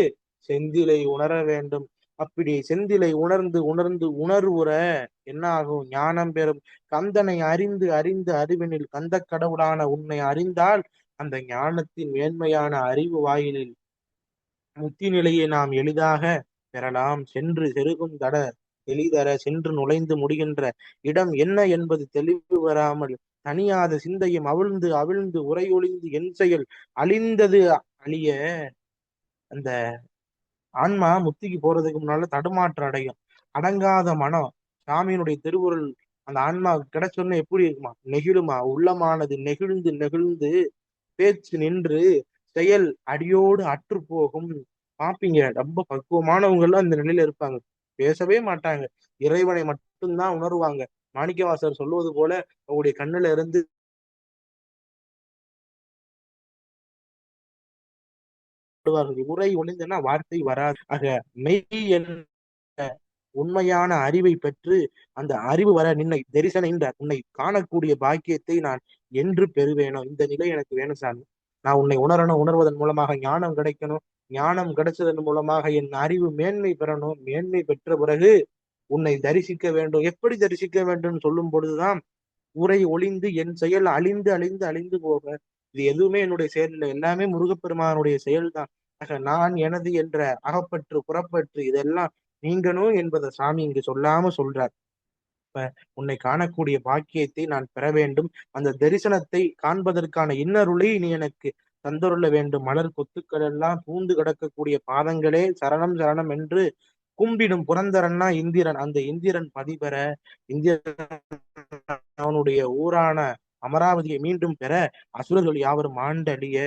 செந்திலை உணர வேண்டும். அப்படி செந்திலை உணர்ந்து உணர்ந்து உணர்வுற என்ன ஆகும்? ஞானம் பெறும். கந்தனை அறிந்து அறிந்து அறிவினில் கந்த கடவுளான உன்னை அறிந்தால் அந்த ஞானத்தின் மேன்மையான அறிவு வாயிலில் முத்தி நிலையை நாம் எளிதாக பெறலாம். சென்று செருகும் தட எளிதர சென்று நுழைந்து முடிகின்ற இடம் என்ன என்பது தெளிவு வராமல் தனியாத சிந்தையும் அவிழ்ந்து அவிழ்ந்து உரையொழிந்து என் செயல் அழிந்தது அழிய அந்த ஆன்மா முத்திக்கு போறதுக்கு முன்னால தடுமாற்றம் அடையும். அடங்காத மனம் சாமியினுடைய திருவுருள் அந்த ஆன்மா கிடைச்சோன்னு எப்படி இருக்குமா? நெகிழுமா? உள்ளமானது நெகிழ்ந்து நெகிழ்ந்து பேச்சு நின்று செயல் அடியோடு அற்று போகும். பாப்பீங்க, ரொம்ப பக்குவமானவங்க எல்லாம் இந்த நிலையில இருப்பாங்க. பேசவே மாட்டாங்க. இறைவனை மட்டும்தான் உணர்வாங்க. மாணிக்கவாசகர் சொல்லுவது போல அவருடைய கண்ணுல இருந்து உரை ஒளிந்தனா வார்த்தை வராது. ஆக மெய் என்ற உண்மையான அறிவை பெற்று அந்த அறிவு வர நின்னை தரிசன உன்னை காணக்கூடிய பாக்கியத்தை நான் என்று பெறுவேனோ இந்த நிலை எனக்கு வேணும் சாமி. நான் உன்னை உணரணும். உணர்வதன் மூலமாக ஞானம் கிடைக்கணும். ஞானம் கிடைச்சதன் மூலமாக என் அறிவு மேன்மை பெறணும். மேன்மை பெற்ற பிறகு உன்னை தரிசிக்க வேண்டும். எப்படி தரிசிக்க வேண்டும் சொல்லும் பொழுதுதான் உரை ஒளிந்து என் செயல் அழிந்து அழிந்து அழிந்து போக. இது எதுவுமே என்னுடைய செயல் இல்லை. எல்லாமே முருகப்பெருமானுடைய செயல்தான். ஆக நான் எனது என்ற அகப்பற்று புறப்பற்று இதெல்லாம் நீங்கணும் என்பதை சாமி இங்கு சொல்லாம சொல்றார். இப்ப உன்னை காணக்கூடிய பாக்கியத்தை நான் பெற வேண்டும். அந்த தரிசனத்தை காண்பதற்கான இன்னருளை நீ எனக்கு தந்தருள வேண்டும். மலர் கொத்துக்கள் எல்லாம் பூந்து கிடக்கக்கூடிய பாதங்களே சரணம் சரணம் என்று கும்பிடும் புரந்தரன்னா இந்திரன். அந்த இந்திரன் பதிபெற இந்திரன் அவனுடைய ஊரான அமராவதியை மீண்டும் பெற அசுரர்கள் யாவரும் ஆண்டழிய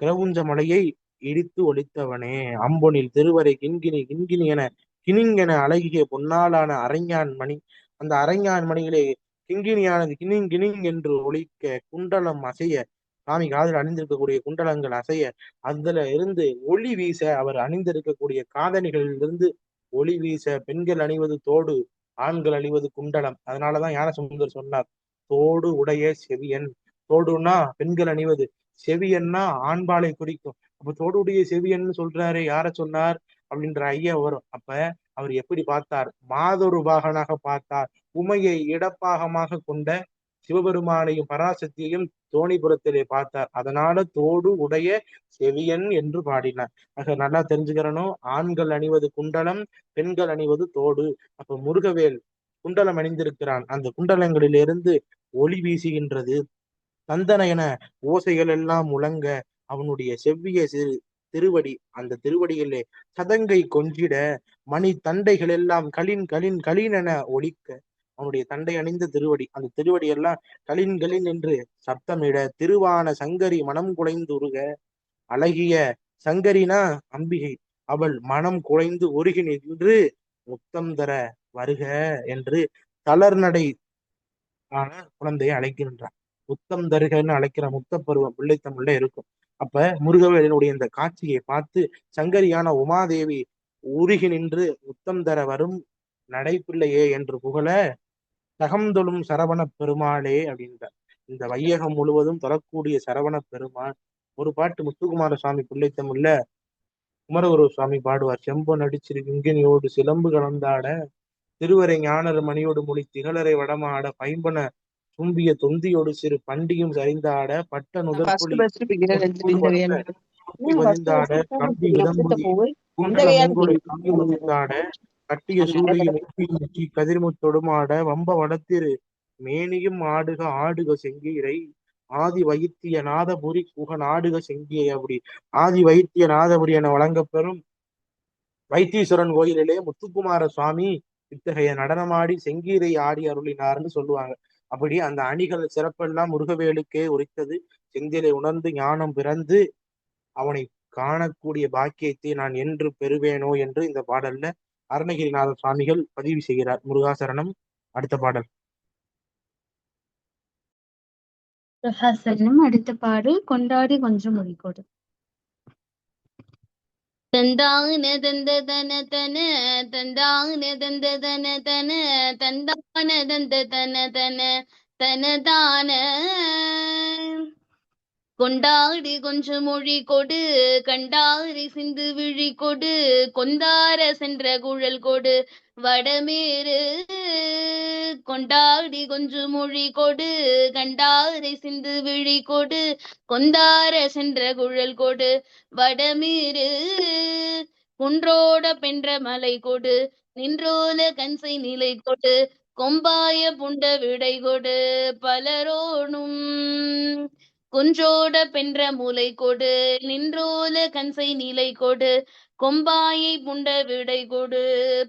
கிரவுஞ்ச மலையை இடித்து ஒழித்தவனே அம்பொனில் திருவரை கிண்கிணி கிண்கிணி என கிணிங்கென அழகிய பொன்னாலான அரைஞான் மணி. அந்த அரைஞான் மணியிலே கிங்கினியானது கிணிங் கிணிங் என்று ஒழிக்க குண்டலம் அசைய சாமி காதில் அணிந்திருக்கக்கூடிய குண்டலங்கள் அசைய அதுல இருந்து ஒளி வீச அவர் அணிந்திருக்கக்கூடிய காதணிகளில் இருந்து ஒளி வீச பெண்கள் அணிவது தோடு, ஆண்கள் அணிவது குண்டலம். அதனாலதான் ஞானசம்பந்தர் சொன்னார், தோடு உடைய செவியன். தோடுன்னா பெண்கள் அணிவது, செவியன்னா ஆண்பாலை குறிக்கும். அப்ப தோடுடைய செவியன்னு சொல்றாரு, யார சொன்னார் அப்படின்ற ஐயா வரும். அப்ப அவர் எப்படி பார்த்தார்? மாதொரு பாகனாக பார்த்தார். உமையை இடப்பாகமாக கொண்ட சிவபெருமானையும் பராசக்தியையும் தோணிபுரத்திலே பார்த்தார். அதனால தோடு உடைய செவியன் என்று பாடினார். ஆக நல்லா தெரிஞ்சுக்கிறனும், ஆண்கள் அணிவது குண்டலம், பெண்கள் அணிவது தோடு. அப்ப முருகவேல் குண்டலம் அணிந்திருக்கிறான். அந்த குண்டலங்களிலிருந்து ஒளி வீசுகின்றது. தந்தன ஓசைகள் எல்லாம் முழங்க அவனுடைய செவ்விய திருவடி, அந்த திருவடியிலே சதங்கை கொஞ்சிட மணி தண்டைகள் எல்லாம் களின் களின் களின் என ஒலிக்க அவனுடைய தண்டை அணிந்த திருவடி. அந்த திருவடி எல்லாம் களின் களின் என்று சப்தமிட திருவான சங்கரி மனம் குலைந்துருக. அழகிய சங்கரினா அம்பிகை, அவள் மனம் குலைந்து உருகி நின்று முத்தம் தர வருக என்று தளர்நடை ஆன குழந்தையை அழைக்கின்றான். முத்தம் தருகன்னு அழைக்கிற முத்த பருவம் பிள்ளை தமிழ்ல இருக்கும். அப்ப முருகவேலனுடைய இந்த காட்சியை பார்த்து சங்கரியான உமாதேவி உருகி நின்று முத்தம் தர வரும் நடைப்பிள்ளையே என்று புகழ, தகம்தொழும் சரவண பெருமாளே அப்படின்றார். இந்த வையகம் முழுவதும் தொழக்கூடிய சரவண பெருமான். ஒரு பாட்டு முத்துக்குமார சுவாமி பிள்ளை தமிழ்ல குமரகுரு சுவாமி பாடுவார். செம்பொன் அடிச்சிரு கிங்கினியோடு சிலம்பு கலந்தாட, திருவரை ஞானர் மணியோடு மொழி திகழரை வடமாட, பைம்பன தும்பிய தொந்தியோடு சிறு பண்டியும் சரிந்தாட, பட்ட ஃபர்ஸ்ட் நுதற்புலி ஃபர்ஸ்ட் பிகினர் பொற்புள் இந்த வட்ட வேணும் குட்டி ஃபர்ஸ்ட் பதிந்தாட, ஃபர்ஸ்ட் கம்பி எடுத்த விதம்புலி போய் இந்த குண்டல வேணும் முங்கொடை துங்கி முதிர்ந்தாட, கட்டிய சூடியும் நெற்றி கதிர்முத்தொடுமாட, வம்ப வடத்திரு மேனியும் ஆடுக ஆடுக செங்கீரை, ஆதி வைத்திய நாதபுரி குகன் ஆடுக செங்கியை. அப்படி ஆதி வைத்திய நாதபுரி என வழங்கப்பெறும் வைத்தீஸ்வரன் கோயிலிலே முத்துக்குமார சுவாமி இத்தகைய நடனமாடி செங்கீரை ஆடி அருளினார்னு சொல்லுவாங்க. அப்படி அந்த அணிகள் சிறப்பெல்லாம் முருகவேலுக்கே உரித்தது. செந்திலை உணர்ந்து ஞானம் பிறந்து அவனை காணக்கூடிய பாக்கியத்தை நான் என்று பெறுவேனோ என்று இந்த பாடல்ல அருணகிரிநாத சுவாமிகள் பதிவு செய்கிறார். முருகாசரணம். அடுத்த பாடல். பிரகாசனம். அடுத்த பாடல் கொண்டாடி கொஞ்சம் மொழிகோடு. தந்தான தந்த தன தன தந்தான தந்த தன தன தந்தான தந்த தன தன தனதான கொண்டாடி கொஞ்சம் மொழி கொடு கண்டாரி சிந்து விழி கொடு கொந்தார சென்ற குழல் கொடு வடமேறு கொண்டாடி கொஞ்சம் மொழி கொடு கண்டாரி சிந்து விழி கொடு கொந்தார சென்ற குழல் கொடு வடமீறு குன்றோட பென்ற மலை கொடு நின்றோல கன்சை நிலை கொடு கொம்பாய புண்ட விடை கொடு பலரோனும் குன்றோட பென்ற மூலை கொடு நின்றோல கன்சை நிலை கொடு கொம்பாயை புண்ட விடை கொடு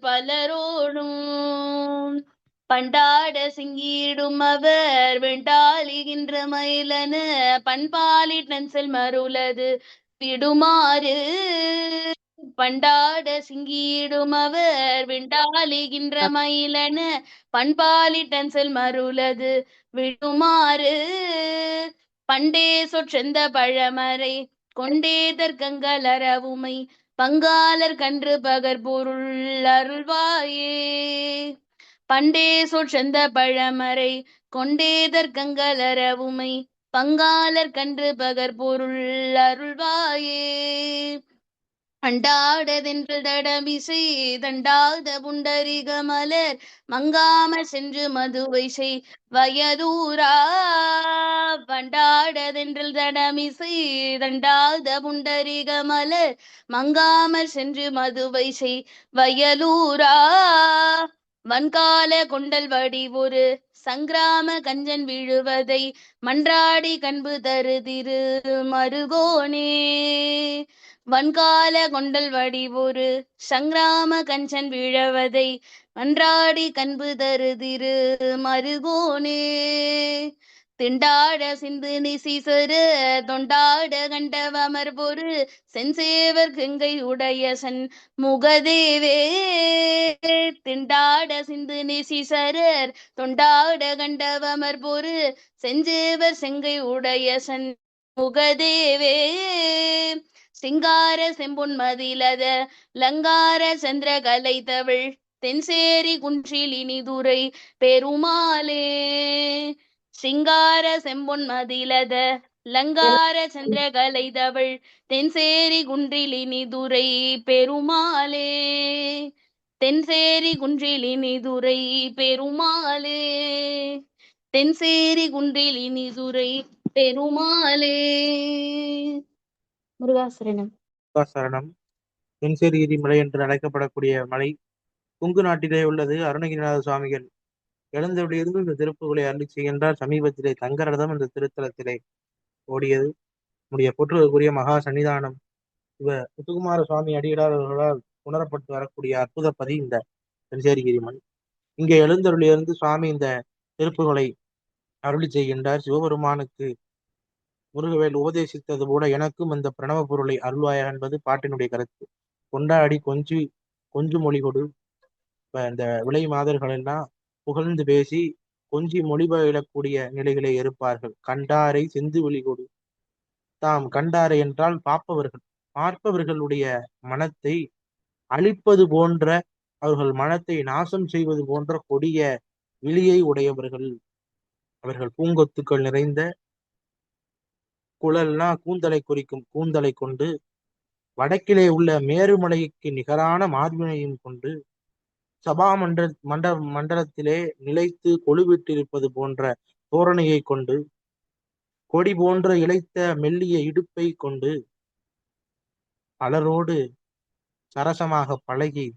பலரோனும் பண்டாட சிங்கிடும் அவர் வெண்டாலிகின்ற மயிலன பண்பாலிட்டன் செல் மருளது விடுமாறு பண்டாட சிங்கிடும் அவர் வெண்டாலிகின்ற மயிலன பண்பாலிட்டன் செல் மருளது விடுமாறு பண்டே சொற்றெந்த பழமறை கொண்டேதர் கங்கலரவுமை பங்காளர் கன்று பகர்பொருள் அருள்வாயே பண்டே சொற்றெந்த பழமறை கொண்டேதர் கங்கலரவுமை பங்காளர் கன்று பகர்பொருள் அருள்வாயே அண்டாடதென்று தடமிசை தண்டாத புண்டரிக மலர் மங்காமற் சென்று மதுவை செய் வயதூரா வண்டாடதென்று தடமிசை தண்டாத புண்டரிக மலர் மங்காமற் சென்று மதுவை செய் வயலூரா வன்கால கொண்டல் வடிவொரு சங்கிராம கஞ்சன் விழுவதை மன்றாடி கண்பு தரு திரு மருகோனே வன்கால கொண்டல் வடிவொரு சங்கிராம கஞ்சன் விழவதை மன்றாடி கண்பு தரு திரு மருகோனே திண்டாட சிந்து நிசிசரு தொண்டாட கண்டவமர் பொரு செஞ்சேவர் கங்கை உடைய சன் முகதேவே திண்டாட சிந்து நிசிசரர் தொண்டாட கண்டவமர் பொரு செஞ்சேவர் செங்கை உடைய சன் முகதேவே சிங்கார செம்பொன் மதிலத லங்கார சந்திர கலை தவிழ் தென்சேரி குன்றில் இனிதுரை பெருமாளே சிங்கார செம்பொன் மதிலத லங்கார சந்திர கலை தவிழ் தென்சேரி குன்றில் இனிதுரை பெருமாளே தென்சேரி குன்றில் இனிதுரை பெருமாளே தென்சேரி குன்றில் இனிதுரை பெருமாளே. முருகாசரணம். முருகாசரணம். தென்சேரிகிரி மலை என்று அழைக்கப்படக்கூடிய மலை கொங்கு நாட்டிலே உள்ளது. அருணகிரிநாத சுவாமிகள் எழுந்தபடியிருந்து இந்த திருப்புகளை அருளி செய்கின்றார். சமீபத்திலே தங்கரதம் இந்த திருத்தலத்திலே ஓடியது. நம்முடைய போற்றுவதற்குரிய மகா சன்னிதானம் முத்துக்குமார சுவாமி அடிகளார் அவர்களால் உணரப்பட்டு வரக்கூடிய அற்புத பதி இந்த தென்சேரிகிரி மலை. இங்கே எழுந்தருளிலிருந்து சுவாமி இந்த திருப்புகளை அருளி செய்கின்றார். சிவபெருமானுக்கு முருகவேல் உபதேசித்தது போல எனக்கும் அந்த பிரணவ பொருளை அருள்வாயா என்பது பாட்டினுடைய கருத்து. கொண்டாடி கொஞ்சு மொழி கொடு. இப்ப இந்த விலை மாதர்கள் எல்லாம் புகழ்ந்து பேசி கொஞ்சி மொழிபெயரக்கூடிய நிலைகளை இருப்பார்கள். கண்டாரை செந்து வெளி கொடு. தாம் கண்டாரை என்றால் பார்ப்பவர்களுடைய மனத்தை அழிப்பது போன்ற, அவர்கள் மனத்தை நாசம் செய்வது போன்ற கொடிய விழியை உடையவர்கள். அவர்கள் பூங்கொத்துக்கள் நிறைந்த குழல்னா கூந்தலை குறிக்கும் கூந்தலை கொண்டு, வடக்கிலே உள்ள மேருமலைக்கு நிகரான மார்பினையும் கொண்டு, சபா மண்டலத்திலே நிலைத்து கொழுவிட்டிருப்பது போன்ற தோரணையை கொண்டு, கொடி போன்ற இழைத்த மெல்லிய இடுப்பை கொண்டு பலரோடு சரசமாக பழகி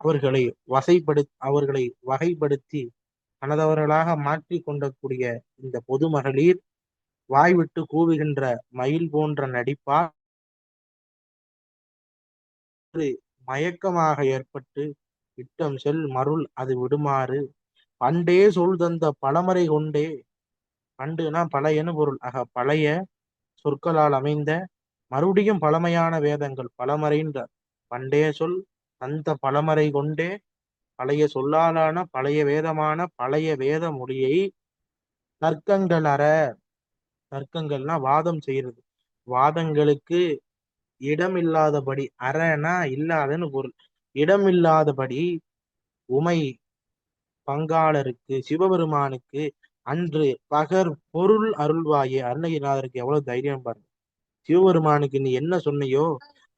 அவர்களை வகைப்படுத்தி தனதவர்களாக மாற்றி கொண்டக்கூடிய இந்த பொது மகளிர் வாய்விட்டு கூவுகின்ற மயில் போன்ற நடிப்பால் மயக்கமாக ஏற்பட்டு இட்டம் செல் மருள் அது விடுமாறு பண்டே சொல் தந்த பழமறை கொண்டே. பண்டுனா பழையனு பொருள். பழைய சொற்களால் அமைந்த மறுபடியும் பழமையான வேதங்கள் பழமறைன்ற பண்டே சொல் தந்த பழமறை கொண்டே, பழைய சொல்லாலான பழைய வேதமான பழைய வேத மொழியை தர்க்கங்கள்னா வாதம் செய்யறது, வாதங்களுக்கு இடமில்லாதபடி, அறனா இல்லாதன்னு பொருள், இடமில்லாதபடி உமை பங்காளருக்கு சிவபெருமானுக்கு அன்று பகர் பொருள் அருள்வாயே. அருணகிரிநாதருக்கு எவ்வளவு தைரியம் பாருங்க. சிவபெருமானுக்கு நீ என்ன சொன்னையோ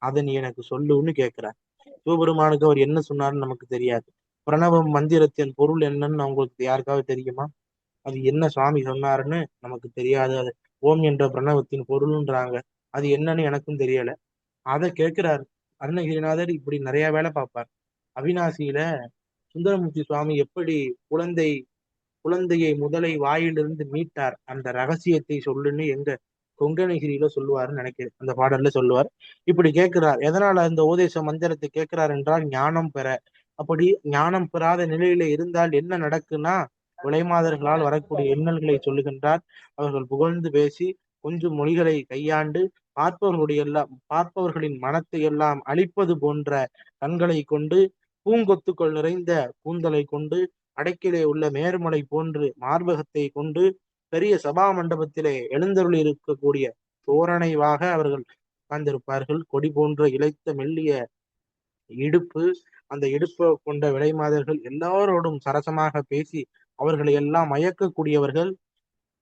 அதை நீ எனக்கு சொல்லுன்னு கேட்கிறார். சிவபெருமானுக்கு அவர் என்ன சொன்னாருன்னு நமக்கு தெரியாது. பிரணவம் மந்திரத்தின் பொருள் என்னன்னு அவங்களுக்கு யாருக்காவது தெரியுமா? அது என்ன சுவாமி சொன்னாருன்னு நமக்கு தெரியாது. அது ஓம் என்ற பிரணவத்தின் பொருள்ன்றாங்க, அது என்னன்னு எனக்கும் தெரியல. அதை கேட்கிறார் அருணகிரிநாதர். இப்படி நிறைய வேலை பார்ப்பார். அவிநாசியில சுந்தரமூர்த்தி சுவாமி எப்படி குழந்தையை முதலை வாயிலிருந்து மீட்டார், அந்த ரகசியத்தை சொல்லுன்னு எங்க கொங்கணகிரியில சொல்லுவாருன்னு நினைக்கிறேன். அந்த பாடல்ல சொல்லுவார். இப்படி கேட்கிறார். எதனால அந்த உபதேச மந்திரத்தை கேட்கிறார் என்றால் ஞானம் பெற. அப்படி ஞானம் பெறாத நிலையில இருந்தால் என்ன நடக்குன்னா, விலைமாதர்களால் வரக்கூடிய எண்ணல்களை சொல்லுகின்றார். அவர்கள் புகழ்ந்து பேசி கொஞ்சம் மொழிகளை கையாண்டு பார்ப்பவர்களின் மனத்தை எல்லாம் அழிப்பது போன்ற கண்களை கொண்டு, பூங்கொத்துக்கள் நிறைந்த கூந்தலை கொண்டு, அடக்கிலே உள்ள மேருமலை போன்று மார்பகத்தை கொண்டு, பெரிய சபா மண்டபத்திலே எழுந்தருளி இருக்கக்கூடிய தோரணைவாக அவர்கள் உட்கார்ந்திருப்பார்கள். கொடி போன்ற இழைத்த மெல்லிய இடுப்பு, அந்த இடுப்பை கொண்ட விலைமாதர்கள் எல்லாரோடும் சரசமாக பேசி அவர்களை எல்லாம் மயக்கக்கூடியவர்கள்,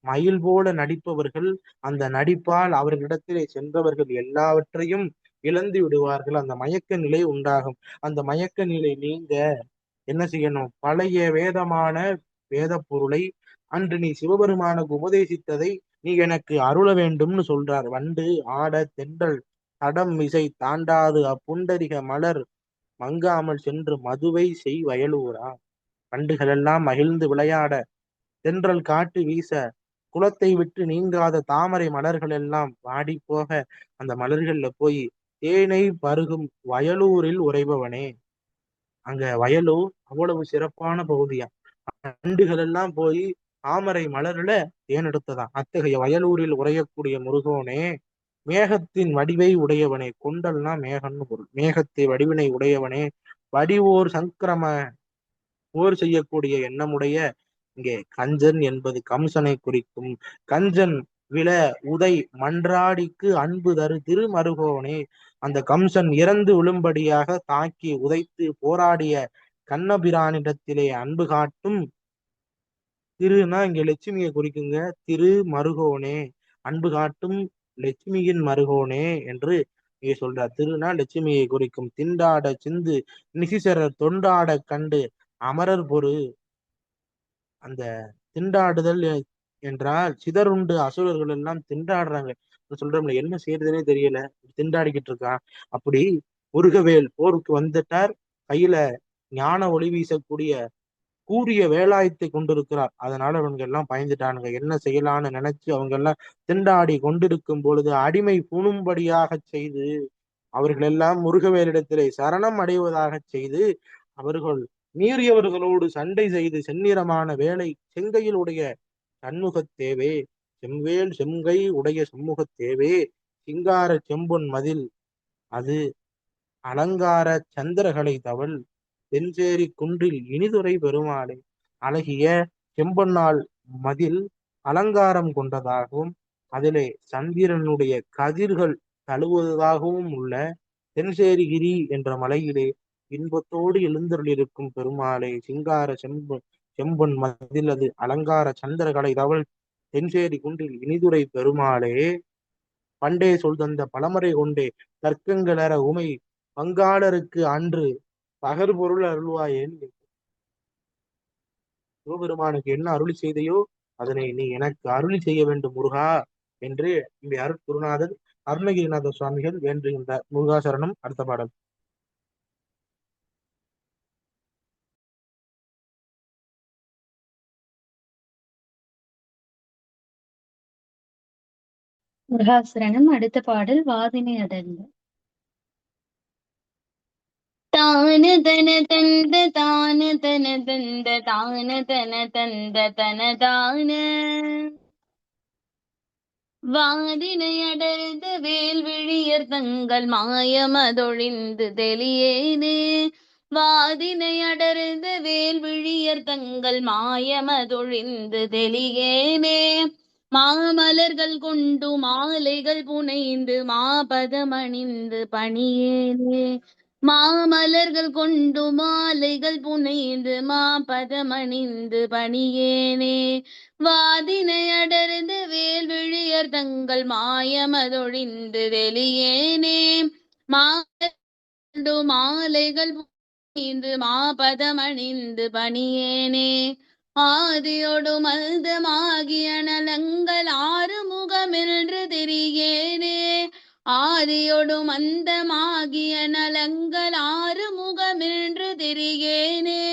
மயில் போல நடிப்பவர்கள். அந்த நடிப்பால் அவர்களிடத்திலே சென்றவர்கள் எல்லாவற்றையும் இழந்து விடுவார்கள். அந்த மயக்க நிலை உண்டாகும். அந்த மயக்க நிலை நீங்க என்ன செய்யணும்? பழைய வேத பொருளை அன்று நீ சிவபெருமானுக்கு உபதேசித்ததை நீ எனக்கு அருள வேண்டும்னு சொல்றார். வண்டு ஆட தென்றல் தடம் மிசை தாண்டாது அப்புண்டரிக மலர் மங்காமல் சென்று மதுவை செய் வயலூரா. வண்டுகள் எல்லாம் மகிழ்ந்து விளையாட, தென்றல் காட்டு வீச, குளத்தை விட்டு நீங்காத தாமரை மலர்கள் எல்லாம் வாடி போக, அந்த மலர்கள்ல போய் தேனை பருகும் வயலூரில் உறைபவனே. அங்க வயலூர் அவ்வளவு சிறப்பான பகுதியா. வண்டுகள் எல்லாம் போய் தாமரை மலர்ல தேன் எடுத்ததான். அத்தகைய வயலூரில் உறையக்கூடிய முருகோனே, மேகத்தின் வடிவை உடையவனே. கொண்டல்னா மேகம்னு பொருள். மேகத்தை வடிவினை உடையவனே, வடிவோர் சங்கிரம போர் செய்யக்கூடிய எண்ணமுடைய. இங்கே கஞ்சன் என்பது கம்சனை குறிக்கும். கஞ்சன் விழ உதை மன்றாடிக்கு அன்பு தரு திருமருகோனே. அந்த கம்சன் இறந்து விழும்படியாக தாக்கி உதைத்து போராடிய கண்ணபிரானிடத்திலே அன்பு காட்டும். திருனா இங்க லட்சுமியை குறிக்குங்க. திரு மருகோனே, அன்பு காட்டும் லட்சுமியின் மருகோனே என்று இங்கே சொல்றார். திருனா லட்சுமியை குறிக்கும். திண்டாட சிந்து நிசிசரர் தொண்டாட கண்டு அமரர் பொரு. அந்த திண்டாடுதல் என்றால் சிதறுண்டு அசுரர்கள் எல்லாம் திண்டாடுறாங்க. சொல்றோம்ல, என்ன செய்யறதுன்னே தெரியல, திண்டாடிக்கிட்டு இருக்கான். அப்படி முருகவேல் போருக்கு வந்துட்டார். கையில ஞான ஒளி வீசக்கூடிய கூரிய வேலாயத்தை கொண்டிருக்கிறார். அதனால அவங்க எல்லாம் பயந்துட்டானுங்க. என்ன செய்யலான்னு நினைச்சு அவங்க எல்லாம் திண்டாடி கொண்டிருக்கும் பொழுது அடிமை பூணும்படியாக செய்து அவர்கள் எல்லாம் முருகவேலிடத்திலே சரணம் அடைவதாக செய்து அவர்கள் மீறியவர்களோடு சண்டை செய்து செந்நிறமான வேலை செங்கையிலுடைய சண்முகத்தேவே, செம்வேல் செங்கை உடைய சண்முகத்தேவே, சிங்கார செம்பொன் மதில் அது அலங்கார சந்திரகலை தவள் தென்சேரி குன்றில் இனிதுரை பெருமாளே. அழகிய செம்பொன்னால் மதில் அலங்காரம் கொண்டதாகவும் அதிலே சந்திரனுடைய கதிர்கள் தழுவுவதாகவும் உள்ள தென்சேரிகிரி என்ற மலையிலே இன்பத்தோடு எழுந்தருளிருக்கும் பெருமாளே. சிங்கார செம்பொன் மதில் அது அலங்கார சந்திரகலை தவள் தென்சேரி குன்றில் இனிதுரை பெருமாளே. பண்டே சொல் தந்த பழமறை கொண்டே தர்க்கங்களற உமை பங்காளருக்கு அன்று பகர்பொருள் அருள்வாயேன். சிவபெருமானுக்கு என்ன அருளி செய்தையோ அதனை நீ எனக்கு அருளி செய்ய வேண்டும் முருகா என்று இங்கே அருட்குருநாதர் அருணகிரிநாத சுவாமிகள் வேண்டுகின்றார். முருகாசரணம். அடுத்த பாடல். முருகாசரணம். அடுத்த பாடல் வாதினை அடர்ந்த. தான தன தந்த தான தன தந்த தான தன தந்த தனதான வாதினை அடர்ந்த வேல்விழியர் தங்கள் மாயமதொழிந்து தெளியேனே. வாதினை அடர்ந்த வேல்விழியர் தங்கள் மாயமதொழிந்து தெளியேனே. மாமலர்கள் கொண்டு மாலைகள் புனைந்து மாபதமணிந்து பணியேனே. மாமலர்கள் கொண்டு மாலைகள் புனைந்து மாபதமணிந்து பணியேனே. வாதினை அடர்ந்து வேல்விழியர் தங்கள் மாயமதொழிந்து வெளியேனே. மாண்டு மாலைகள் புனைந்து மாபதமணிந்து பணியேனே. ஆதியோடு மல்தமாகிய நலங்கள் ஆறுமுகமென்று திரியேனே. ஆதியோடு மந்தமாகிய நலங்கள் ஆறுமுகமென்று திரியேனே.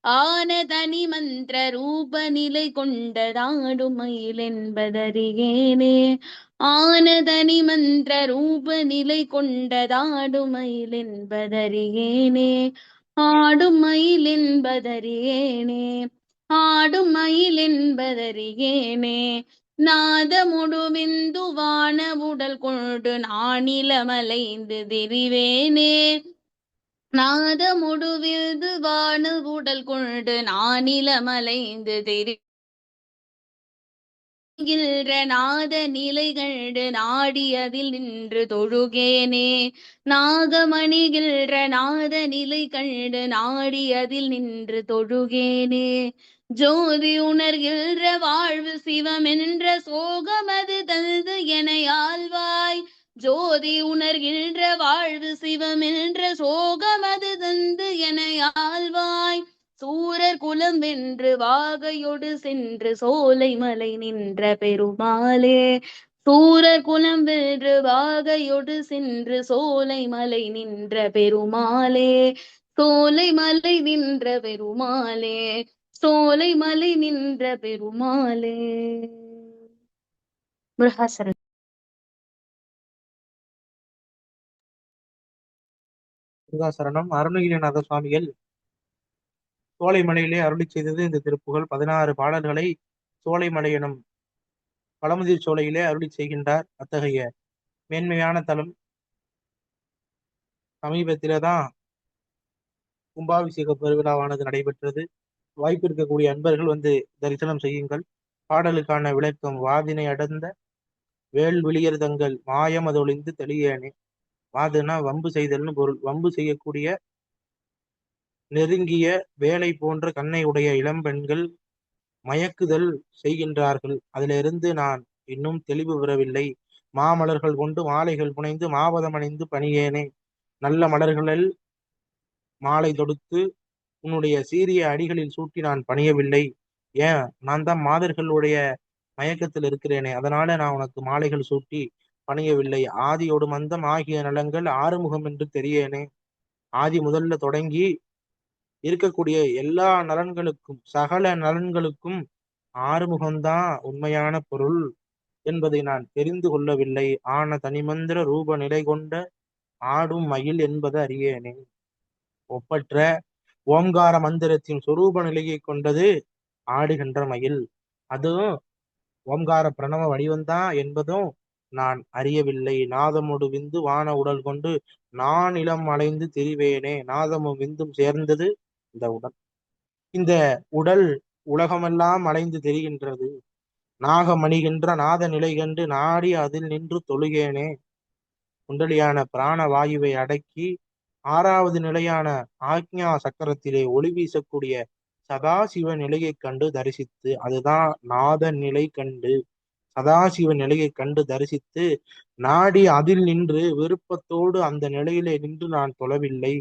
ஆன தனி மந்திர ரூப நிலை கொண்டதாடும் மயில் என்பதறியேனே. ஆன தனி மந்திர ரூப நிலை கொண்டதாடும் மயில் என்பதறியேனே. ஆடும் மயில் என்பதறியேனே. ஆடும் மயில் என்பதறியேனே. நாதமுடு விந்துவான உடல் கொண்டு நானிலமலைந்து திரிவேனே. நாதமுடு விந்துவான உடல் கொண்டு நானிலமலைந்து திரிகின்ற நாத நிலை கண்டு நாடி அதில் நின்று தொழுகேனே. நாகமணிகின்ற நாத நிலை கண்டு நாடி அதில் நின்று தொழுகேனே. ஜோதி உணர்கின்ற வாழ்வு சிவமென்ற சோகமது தந்து என ஆழ்வாய். ஜோதி உணர்கின்ற வாழ்வு சிவமென்ற சோகமது தந்து என ஆழ்வாய். சூரர் குலம் வென்று வாகையொடு சென்று சோலை மலை நின்ற பெருமாளே. சூரர் குலம் வென்று வாகையொடு சென்று சோலை மலை நின்ற பெருமாளே. சோலை மலை நின்ற பெருமாளே. சோலை மலை நின்ற பெருமாளே. முருகாசரணம். முருகாசரணம். அருணகிரிநாத சுவாமிகள் சோலைமலையிலே அருளி செய்தது இந்த திருப்புகள். 16 பாடல்களை சோலைமலை எனும் பழமுதிர் சோலையிலே அருளி செய்கின்றார். அத்தகைய மேன்மையான தலம். சமீபத்திலே தான் கும்பாபிஷேக பெருவிழாவானது நடைபெற்றது. வாய்ப்பு இருக்கக்கூடிய அன்பர்கள் வந்து தரிசனம் செய்யுங்கள். பாடலுக்கான விளக்கம். வாதினை அடர்ந்த வேல் விழியர் தங்கள் மாயம் அதொழிந்து தெளியேனே. வாதுனா வம்பு செய்தல்னு பொருள். வம்பு செய்யக்கூடிய நெருங்கிய வேலை போன்ற கண்ணை உடைய இளம்பெண்கள் மயக்குதல் செய்கின்றார்கள். அதிலிருந்து நான் இன்னும் தெளிவு பெறவில்லை. மாமலர்கள் கொண்டு மாலைகள் புனைந்து மாபதம் அணிந்து பணியேனே. நல்ல மலர்களில் மாலை தொடுத்து உன்னுடைய சீரிய அடிகளில் சூட்டி நான் பணியவில்லை. ஏன், நான் தான் மாதர்களுடைய மயக்கத்தில் இருக்கிறேனே, அதனால நான் உனக்கு மாலைகள் சூட்டி பணியவில்லை. ஆதியோடு மந்தம் ஆகிய நலங்கள் ஆறுமுகம் என்று தெரியேனே. ஆதி முதல்ல தொடங்கி இருக்கக்கூடிய எல்லா நலன்களுக்கும் சகல நலன்களுக்கும் ஆறுமுகம்தான் உண்மையான பொருள் என்பதை நான் தெரிந்து கொள்ளவில்லை. ஆன தனிமந்திர ரூப நிலை கொண்ட ஆடும் மயில் என்பது அறியேனே. ஒப்பற்ற ஓம்கார மந்திரத்தின் சொரூப நிலையை கொண்டது ஆடுகின்ற மயில். அதுவும் ஓம்கார பிரணவ வடிவந்தான் என்பதும் நான் அறியவில்லை. நாதமொடு விந்து வான உடல் கொண்டு நான் இளம் அலைந்து திரிவேனே. நாதமும் விந்தும் சேர்ந்தது இந்த உடல். இந்த உடல் உலகமெல்லாம் அலைந்து திரிகின்றது. நாகமணிகின்ற நாத நிலை கண்டு நாடி அதில் நின்று தொழுகேனே. குண்டலியான பிராண வாயுவை அடக்கி 6வது நிலையான ஆக்ஞா சக்கரத்திலே ஒளி வீசக்கூடிய சதாசிவ நிலையைக் கண்டு தரிசித்து, அதுதான் நாத நிலை கண்டு சதாசிவ நிலையை கண்டு தரிசித்து நாடி அதில் நின்று விருப்பத்தோடு அந்த நிலையிலே நின்று நான் தொழவில்லை.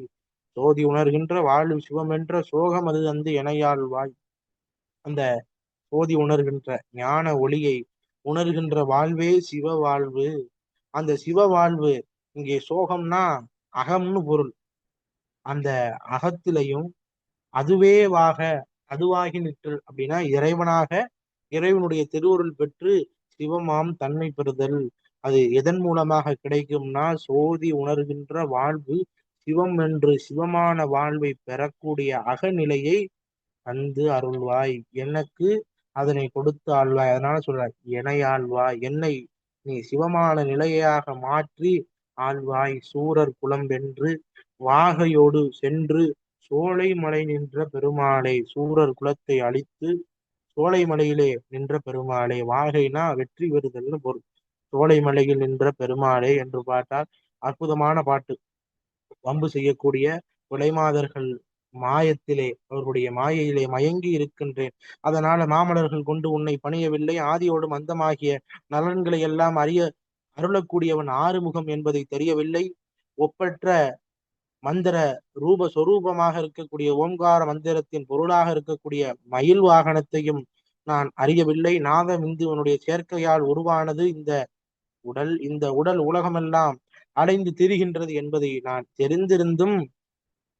சோதி உணர்கின்ற வாழ்வு சிவமென்ற சோகம் அது வந்து எனையாழ்வாய். அந்த சோதி உணர்கின்ற ஞான ஒளியை உணர்கின்ற வாழ்வே சிவ வாழ்வு. அந்த சிவ வாழ்வு இங்கே சோகம்னா அகம்னு பொருள். அந்த அகத்திலையும் அதுவேவாக அதுவாகி நிற்றல் அப்படின்னா இறைவனாக இறைவனுடைய திருவருள் பெற்று சிவமாம் தன்மை பெறுதல். அது எதன் மூலமாக கிடைக்கும்னா சோதி உணர்கின்ற வாழ்வு சிவம் என்று சிவமான வாழ்வை பெறக்கூடிய அகநிலையை தந்து அருள்வாய். எனக்கு அதனை கொடுத்து ஆழ்வாய். அதனால சொல்றாய் என்னை ஆழ்வாய். என்னை நீ சிவமான நிலையாக மாற்றி ஆழ்வாய். சூரர் குலம் வென்று வாகையோடு சென்று சோலை மலை நின்ற பெருமாளை. சூரர் குலத்தை அழித்து சோலை மலையிலே நின்ற பெருமாளே. வாகைனா வெற்றி பெறுதல்னு பொருள். சோலை மலையில் நின்ற பெருமாளே என்று பாட்டால் அற்புதமான பாட்டு. வம்பு செய்யக்கூடிய கொலைமாதர்கள் மாயத்திலே அவர்களுடைய மாயையிலே மயங்கி இருக்கின்றேன். அதனால மாமலர்கள் கொண்டு உன்னை பணியவில்லை. ஆதியோடும் அந்தமாகிய நலன்களை எல்லாம் அருளக்கூடியவன் ஆறுமுகம் என்பதை தெரியவில்லை. ஒப்பற்ற மந்திர ரூப சொரூபமாக இருக்கக்கூடிய ஓம்கார மந்திரத்தின் பொருளாக இருக்கக்கூடிய மயில் வாகனத்தையும் நான் அறியவில்லை. நாதம் இந்துவனுடைய சேர்க்கையால் உருவானது இந்த உடல். இந்த உடல் உலகமெல்லாம் அடைந்து திரிகின்றது என்பதை நான் தெரிந்திருந்தும்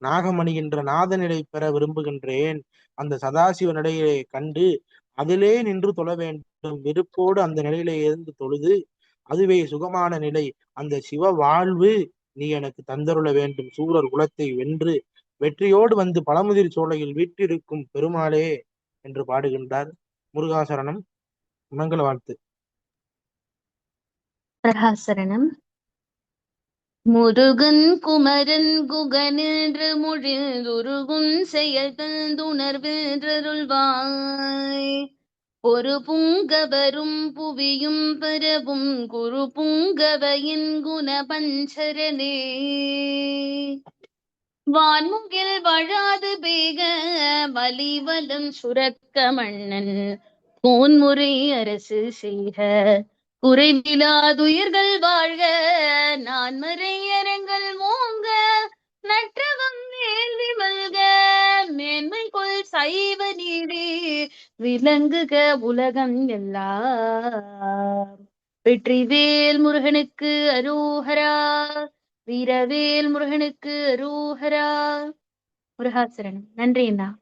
நாகமணி என்ற நாதநிலை பெற விரும்புகின்றேன். அந்த சதாசிவ நிலையை கண்டு அதிலே நின்று தொழ வேண்டும். விருப்போடு அந்த நிலையிலே இருந்து தொழுது அதுவே சுகமான நிலை. அந்த சிவ வாழ்வு நீ எனக்கு தந்தருள வேண்டும். சூரர் குலத்தை வென்று வெற்றியோடு வந்து பழமுதிர் சோலையில் வீற்றிருக்கும் பெருமாளே என்று பாடுகின்றார். முருகாசரணம். மங்கள வாழ்த்து. பிரகாசரணம். முருகன் குமரன் குகனின்று முழிந்துருகும் செயல் தந்துணர்வென்றருள்வாய். ஒரு புங்கவரும் புவியும் பரவும் குரு புங்கவையின் குண பஞ்சரனே. வான்முகில் வாழாது பேக வலிவலம் சுரக்க மன்னன் கோன்முறை அரசு செய்க. குறைவிலாதுயிர்கள் வாழ்க நான் மறையரங்கள் ஓங்க. நற்றவம் வேள்வி மல்க மேன்மை கொள் சைவ நீதி விளங்குக உலகம் எல்லாம். வெற்றிவேல் முருகனுக்கு அரோஹரா. வீரவேல் முருகனுக்கு அரோஹரா. முருகாசரணம். நன்றி அண்ணா.